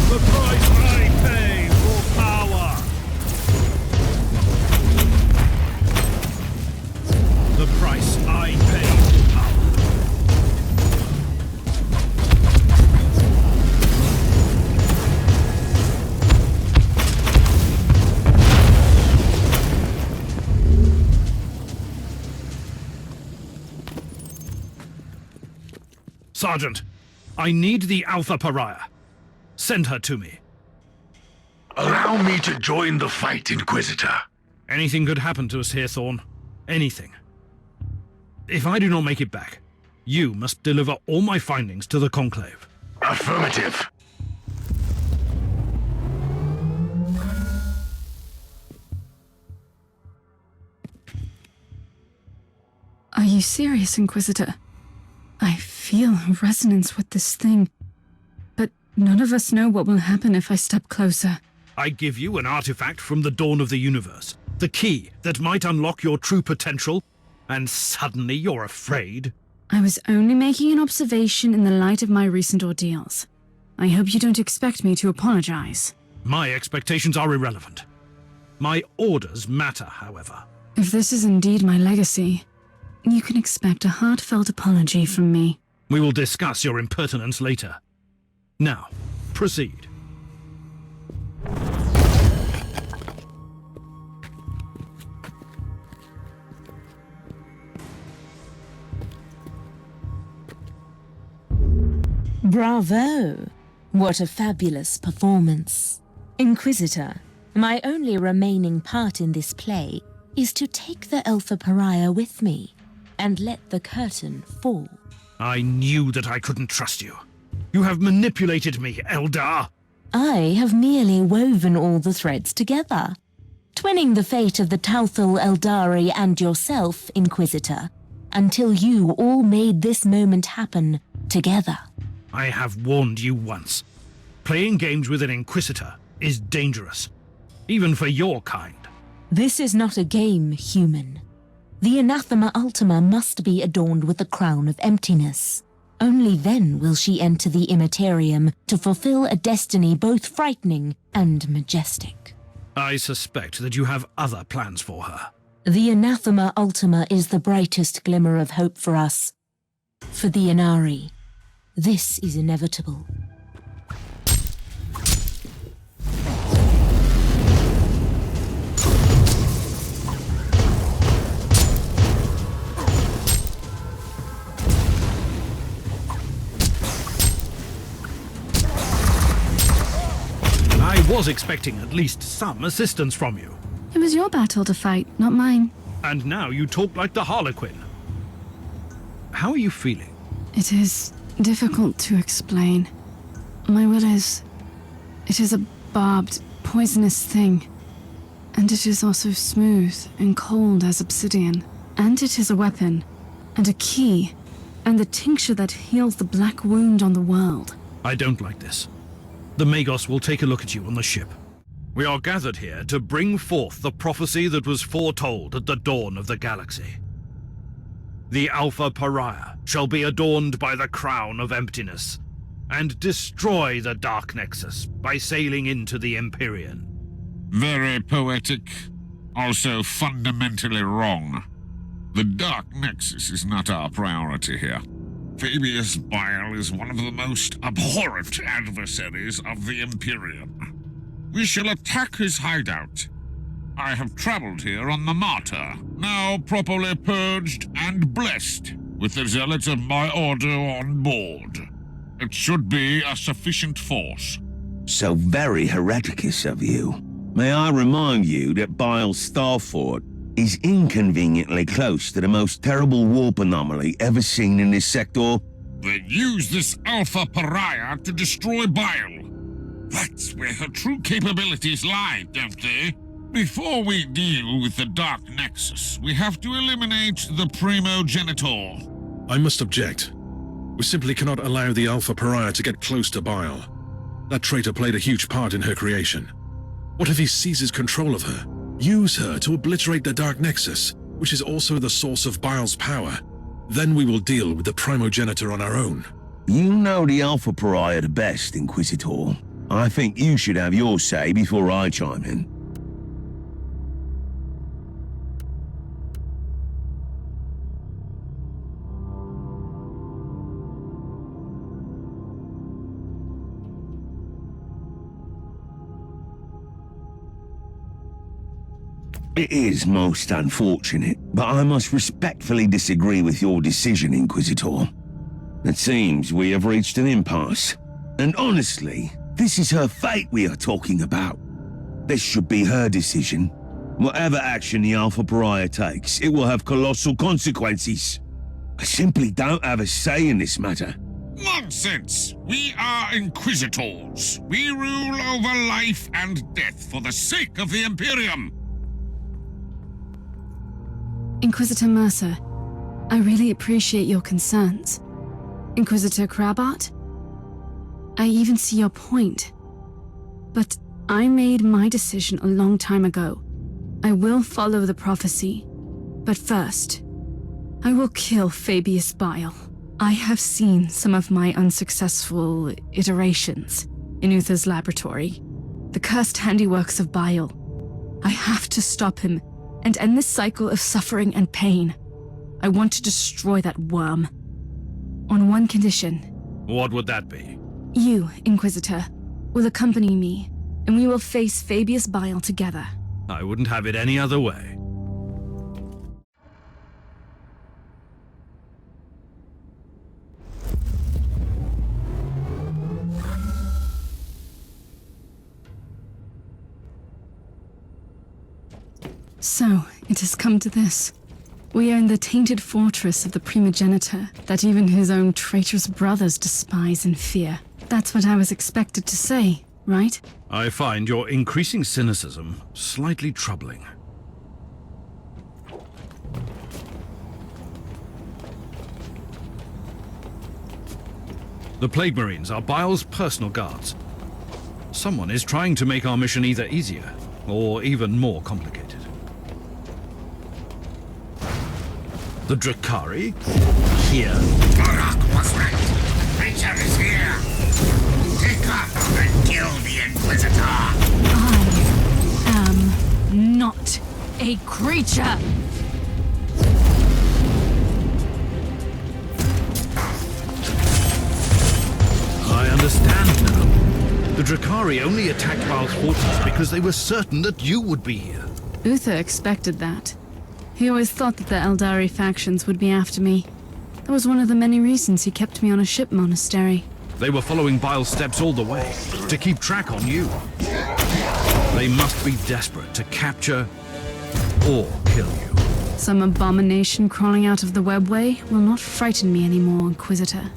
Speaker 2: The price I pay for power! The price I pay for power. Sergeant, I need the Alpha Pariah. Send her to me.
Speaker 14: Allow me to join the fight, Inquisitor.
Speaker 2: Anything could happen to us here, Thorn. Anything. If I do not make it back, you must deliver all my findings to the Conclave.
Speaker 14: Affirmative.
Speaker 8: Are you serious, Inquisitor? I feel a resonance with this thing, but none of us know what will happen if I step closer.
Speaker 2: I give you an artifact from the dawn of the universe, the key that might unlock your true potential, and suddenly you're afraid?
Speaker 8: I was only making an observation in the light of my recent ordeals. I hope you don't expect me to apologize.
Speaker 2: My expectations are irrelevant. My orders matter, however.
Speaker 8: If this is indeed my legacy, you can expect a heartfelt apology from me.
Speaker 2: We will discuss your impertinence later. Now, proceed.
Speaker 9: Bravo! What a fabulous performance. Inquisitor, my only remaining part in this play is to take the Alpha Pariah with me and let the curtain fall.
Speaker 2: I knew that I couldn't trust you. You have manipulated me, Eldar.
Speaker 9: I have merely woven all the threads together, twinning the fate of the Tauthal Eldari and yourself, Inquisitor, until you all made this moment happen together.
Speaker 2: I have warned you once. Playing games with an Inquisitor is dangerous, even for your kind.
Speaker 9: This is not a game, human. The Anathema Ultima must be adorned with the crown of emptiness. Only then will she enter the Immaterium to fulfill a destiny both frightening and majestic.
Speaker 2: I suspect that you have other plans for her.
Speaker 9: The Anathema Ultima is the brightest glimmer of hope for us. For the Inari, this is inevitable.
Speaker 2: I was expecting at least some assistance from you.
Speaker 8: It was your battle to fight, not mine.
Speaker 2: And now you talk like the Harlequin. How are you feeling?
Speaker 8: It is difficult to explain. My will is... It is a barbed, poisonous thing. And it is also smooth and cold as obsidian. And it is a weapon, and a key, and the tincture that heals the black wound on the world.
Speaker 2: I don't like this. The Magos will take a look at you on the ship. We are gathered here to bring forth the prophecy that was foretold at the dawn of the galaxy. The Alpha Pariah shall be adorned by the crown of emptiness, and destroy the Dark Nexus by sailing into the Empyrean.
Speaker 10: Very poetic, also fundamentally wrong. The Dark Nexus is not our priority here. Fabius Bile is one of the most abhorrent adversaries of the Imperium. We shall attack his hideout. I have traveled here on the Martyr, now properly purged and blessed, with the zealots of my order on board. It should be a sufficient force.
Speaker 12: So very hereticous of you. May I remind you that Bile's Starfort is inconveniently close to the most terrible warp anomaly ever seen in this sector?
Speaker 10: Then use this Alpha Pariah to destroy Bile. That's where her true capabilities lie, don't they? Before we deal with the Dark Nexus, we have to eliminate the primogenitor.
Speaker 17: I must object. We simply cannot allow the Alpha Pariah to get close to Bile. That traitor played a huge part in her creation. What if he seizes control of her? Use her to obliterate the Dark Nexus, which is also the source of Bile's power. Then we will deal with the primogenitor on our own.
Speaker 12: You know the Alpha Pariah the best, Inquisitor. I think you should have your say before I chime in. It is most unfortunate, but I must respectfully disagree with your decision, Inquisitor. It seems we have reached an impasse. And honestly, this is her fate we are talking about. This should be her decision. Whatever action the Alpha Pariah takes, it will have colossal consequences. I simply don't have a say in this matter.
Speaker 10: Nonsense! We are Inquisitors. We rule over life and death for the sake of the Imperium.
Speaker 8: Inquisitor Mercer, I really appreciate your concerns. Inquisitor Crabart, I even see your point. But I made my decision a long time ago. I will follow the prophecy. But first, I will kill Fabius Bile. I have seen some of my unsuccessful iterations in Uther's laboratory. The cursed handiworks of Bile. I have to stop him and end this cycle of suffering and pain. I want to destroy that worm. On one condition.
Speaker 2: What would that be?
Speaker 8: You, Inquisitor, will accompany me, and we will face Fabius Bile together.
Speaker 2: I wouldn't have it any other way.
Speaker 8: So, it has come to this. We are in the tainted fortress of the primogenitor that even his own traitorous brothers despise and fear. That's what I was expected to say, right?
Speaker 2: I find your increasing cynicism slightly troubling. The Plague Marines are Bile's personal guards. Someone is trying to make our mission either easier or even more complicated. The Drakari? Here.
Speaker 4: Barak was right. The creature is here. Take up and kill the Inquisitor.
Speaker 8: I am not a creature.
Speaker 2: I understand now. The Drakari only attacked Bile's fortress because they were certain that you would be here.
Speaker 8: Uther expected that. He always thought that the Eldari factions would be after me. That was one of the many reasons he kept me on a ship monastery.
Speaker 2: They were following Bile's steps all the way, to keep track on you. They must be desperate to capture or kill you.
Speaker 8: Some abomination crawling out of the webway will not frighten me anymore, Inquisitor.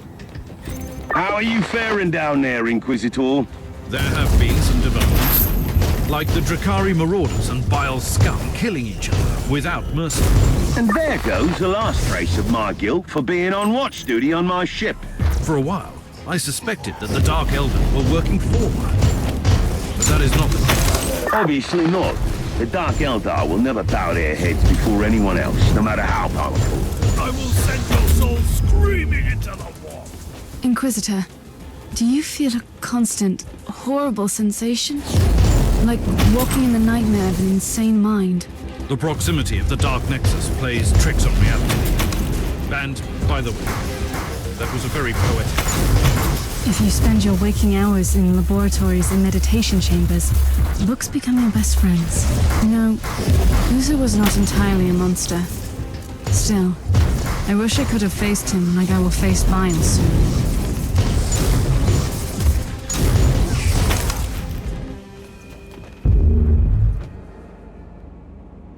Speaker 12: How are you faring down there, Inquisitor?
Speaker 2: There have been some developments. Like the Drakari marauders and Bile's scum killing each other without mercy.
Speaker 12: And there goes the last trace of my guilt for being on watch duty on my ship.
Speaker 2: For a while, I suspected that the Dark Eldar were working for her. But that is not the case.
Speaker 12: Obviously not. The Dark Eldar will never bow their heads before anyone else, no matter how powerful.
Speaker 10: I will send your soul screaming into the warp.
Speaker 8: Inquisitor, do you feel a constant, horrible sensation? Like walking in the nightmare of an insane mind.
Speaker 2: The proximity of the Dark Nexus plays tricks on reality. And, by the way, that was a very poetic.
Speaker 8: If you spend your waking hours in laboratories and meditation chambers, books become your best friends. You know, Uther was not entirely a monster. Still, I wish I could have faced him like I will face Bile soon.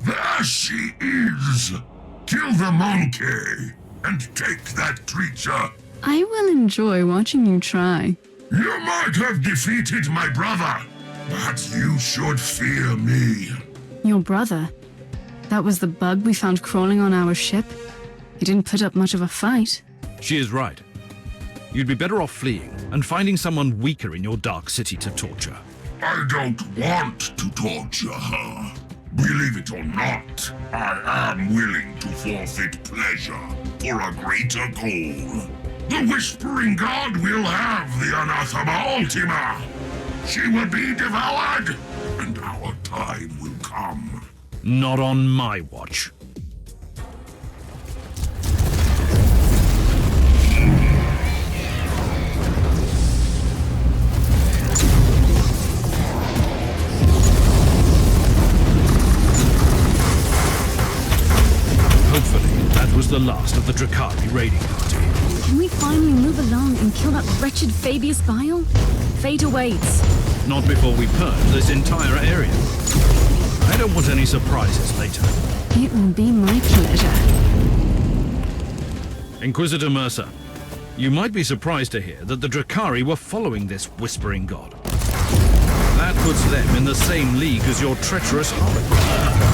Speaker 4: There she is! Kill the monkey and take that creature.
Speaker 8: I will enjoy watching you try.
Speaker 4: You might have defeated my brother, but you should fear me.
Speaker 8: Your brother? That was the bug we found crawling on our ship? He didn't put up much of a fight.
Speaker 2: She is right. You'd be better off fleeing and finding someone weaker in your dark city to torture.
Speaker 4: I don't want to torture her. Believe it or not, I am willing to forfeit pleasure for a greater goal. The Whispering God will have the Anathema Ultima. She will be devoured, and our time will come.
Speaker 2: Not on my watch. Hopefully, that was the last of the Drakari raiding party.
Speaker 8: Can we finally move along and kill that wretched Fabius Bile? Fate awaits.
Speaker 2: Not before we purge this entire area. I don't want any surprises later.
Speaker 8: It will be my pleasure.
Speaker 2: Inquisitor Mercer, you might be surprised to hear that the Drakari were following this Whispering God. That puts them in the same league as your treacherous Harlequin.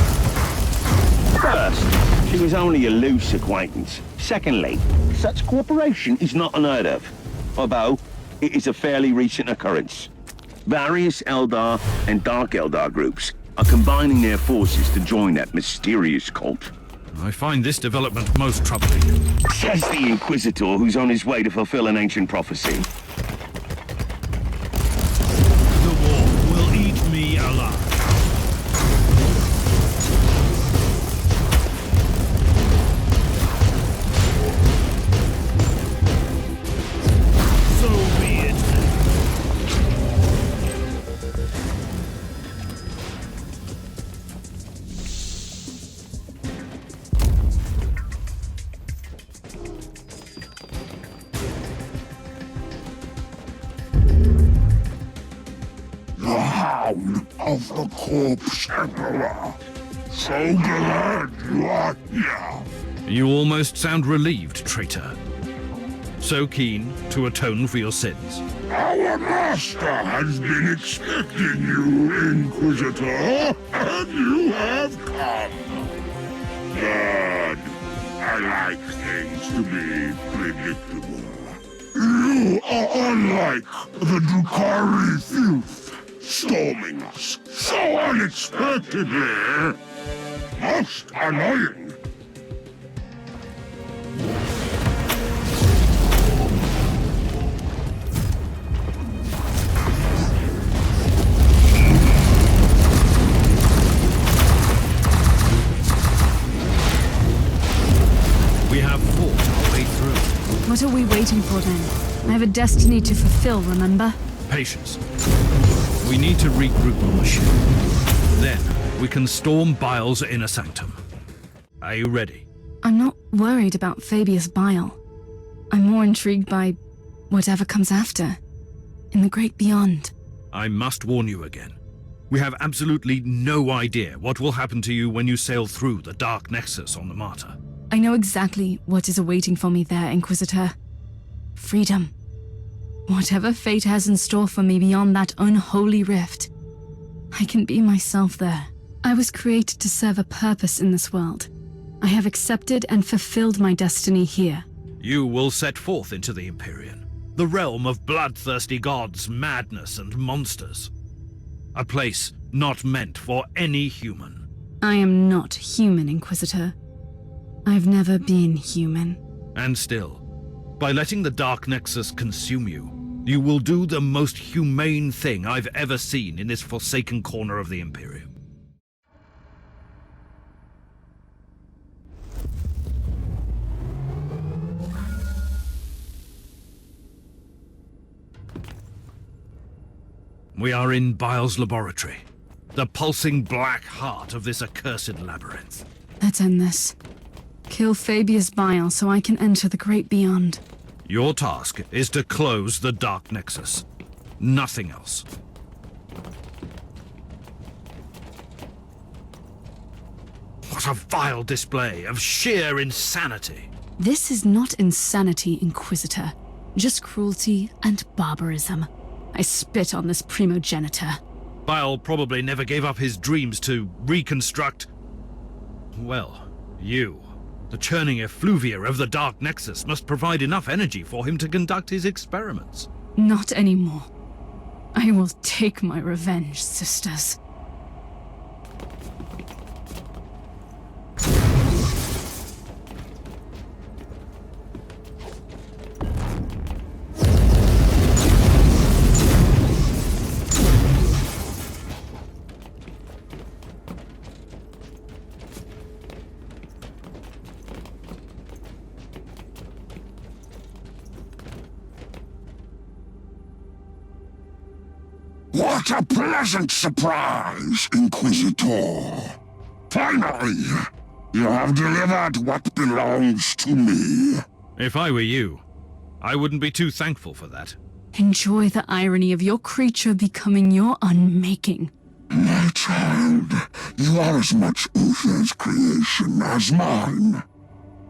Speaker 12: First, she was only a loose acquaintance. Secondly, such cooperation is not unheard of, although it is a fairly recent occurrence. Various Eldar and Dark Eldar groups are combining their forces to join that mysterious cult.
Speaker 2: I find this development most troubling.
Speaker 12: Says the Inquisitor who's on his way to fulfill an ancient prophecy.
Speaker 2: The war will eat me alive. So be it.
Speaker 4: The Hound of the Corpse Emperor. So glad you are here.
Speaker 2: You almost sound relieved, traitor. So keen to atone for your sins.
Speaker 4: Our master has been expecting you, Inquisitor, and you have come. Good. I like things to be predictable. You are unlike the Drakari filth, storming us so unexpectedly. Most annoying.
Speaker 2: We have fought our way through.
Speaker 8: What are we waiting for then? I have a destiny to fulfill, remember?
Speaker 2: Patience. We need to regroup on the ship. Then, we can storm Bile's inner sanctum. Are you ready?
Speaker 8: I'm not worried about Fabius Bile. I'm more intrigued by whatever comes after, in the great beyond.
Speaker 2: I must warn you again. We have absolutely no idea what will happen to you when you sail through the Dark Nexus on the Martyr.
Speaker 8: I know exactly what is awaiting for me there, Inquisitor. Freedom. Whatever fate has in store for me beyond that unholy rift, I can be myself there. I was created to serve a purpose in this world. I have accepted and fulfilled my destiny here.
Speaker 2: You will set forth into the Empyrean, the realm of bloodthirsty gods, madness, and monsters. A place not meant for any human.
Speaker 8: I am not human, Inquisitor. I've never been human.
Speaker 2: And still, by letting the Dark Nexus consume you, you will do the most humane thing I've ever seen in this forsaken corner of the Imperium. We are in Bile's laboratory, the pulsing black heart of this accursed labyrinth.
Speaker 8: Let's end this. Kill Fabius Bile so I can enter the great beyond.
Speaker 2: Your task is to close the Dark Nexus. Nothing else. What a vile display of sheer insanity.
Speaker 8: This is not insanity, Inquisitor. Just cruelty and barbarism. I spit on this primogenitor.
Speaker 2: Bile probably never gave up his dreams to reconstruct... Well, you. The churning effluvia of the Dark Nexus must provide enough energy for him to conduct his experiments.
Speaker 8: Not anymore. I will take my revenge, sisters.
Speaker 4: What a pleasant surprise, Inquisitor! Finally, you have delivered what belongs to me.
Speaker 2: If I were you, I wouldn't be too thankful for that.
Speaker 8: Enjoy the irony of your creature becoming your unmaking.
Speaker 4: My child, you are as much Uther's creation as mine.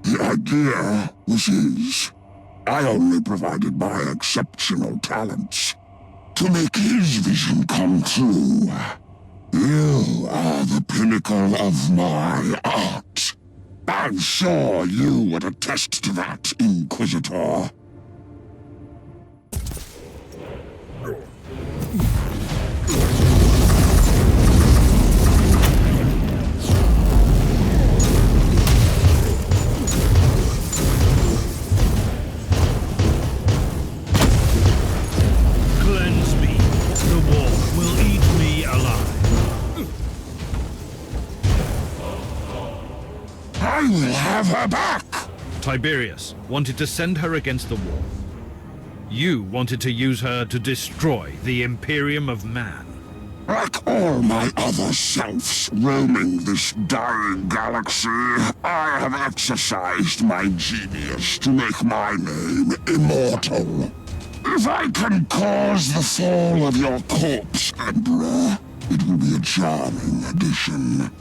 Speaker 4: The idea was his. I only provided my exceptional talents to make his vision come true. You are the pinnacle of my art. I'm sure you would attest to that, Inquisitor. I will have her back!
Speaker 2: Tiberius wanted to send her against the wall. You wanted to use her to destroy the Imperium of Man.
Speaker 4: Like all my other selves roaming this dying galaxy, I have exercised my genius to make my name immortal. If I can cause the fall of your corpse, Emperor, it will be a charming addition.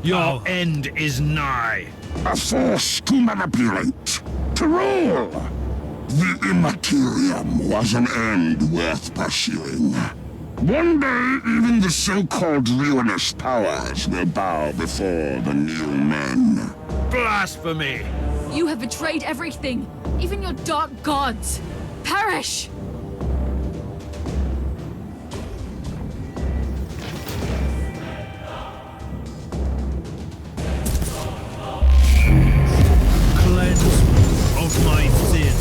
Speaker 2: Your end is nigh.
Speaker 4: A force to manipulate, to rule. The Immaterium was an end worth pursuing. One day, even the so-called ruinous powers will bow before the new men.
Speaker 2: Blasphemy!
Speaker 8: You have betrayed everything, even your dark gods. Perish!
Speaker 2: Of my sins.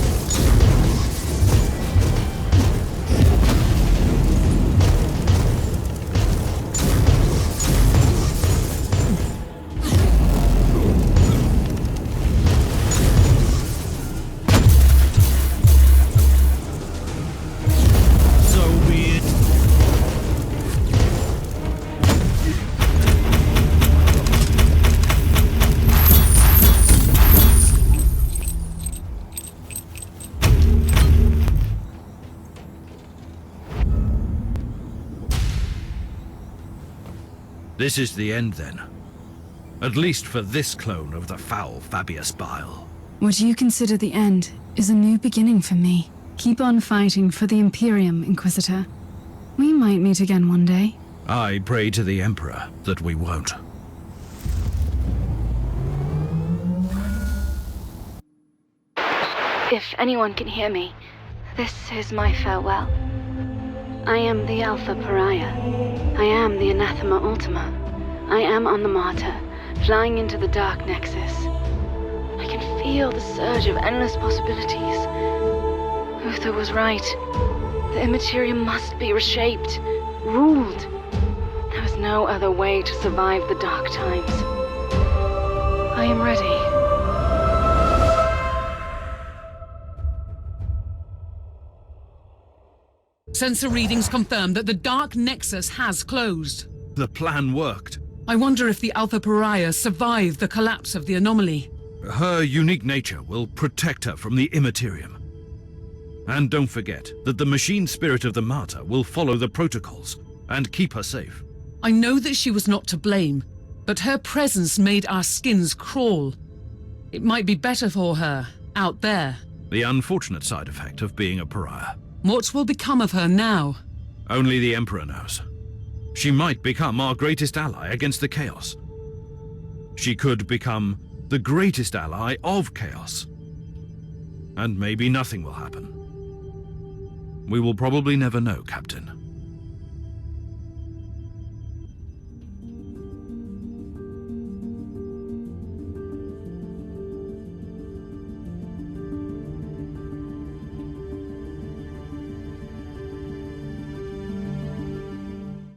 Speaker 2: So be it. This is the end, then. At least for this clone of the foul Fabius Bile.
Speaker 8: What you consider the end is a new beginning for me. Keep on fighting for the Imperium, Inquisitor. We might meet again one day.
Speaker 2: I pray to the Emperor that we won't.
Speaker 8: If anyone can hear me, this is my farewell. I am the Alpha Pariah. I am the Anathema Ultima. I am on the Martyr, flying into the Dark Nexus. I can feel the surge of endless possibilities. Uther was right. The Immaterium must be reshaped, ruled. There was no other way to survive the dark times. I am ready.
Speaker 1: Sensor readings confirm that the Dark Nexus has closed.
Speaker 2: The plan worked.
Speaker 1: I wonder if the Alpha Pariah survived the collapse of the anomaly.
Speaker 2: Her unique nature will protect her from the Immaterium. And don't forget that the machine spirit of the Martyr will follow the protocols and keep her safe.
Speaker 1: I know that she was not to blame, but her presence made our skins crawl. It might be better for her out there.
Speaker 2: The unfortunate side effect of being a pariah.
Speaker 1: What will become of her now?
Speaker 2: Only the Emperor knows. She might become our greatest ally against the Chaos. She could become the greatest ally of Chaos. And maybe nothing will happen. We will probably never know, Captain.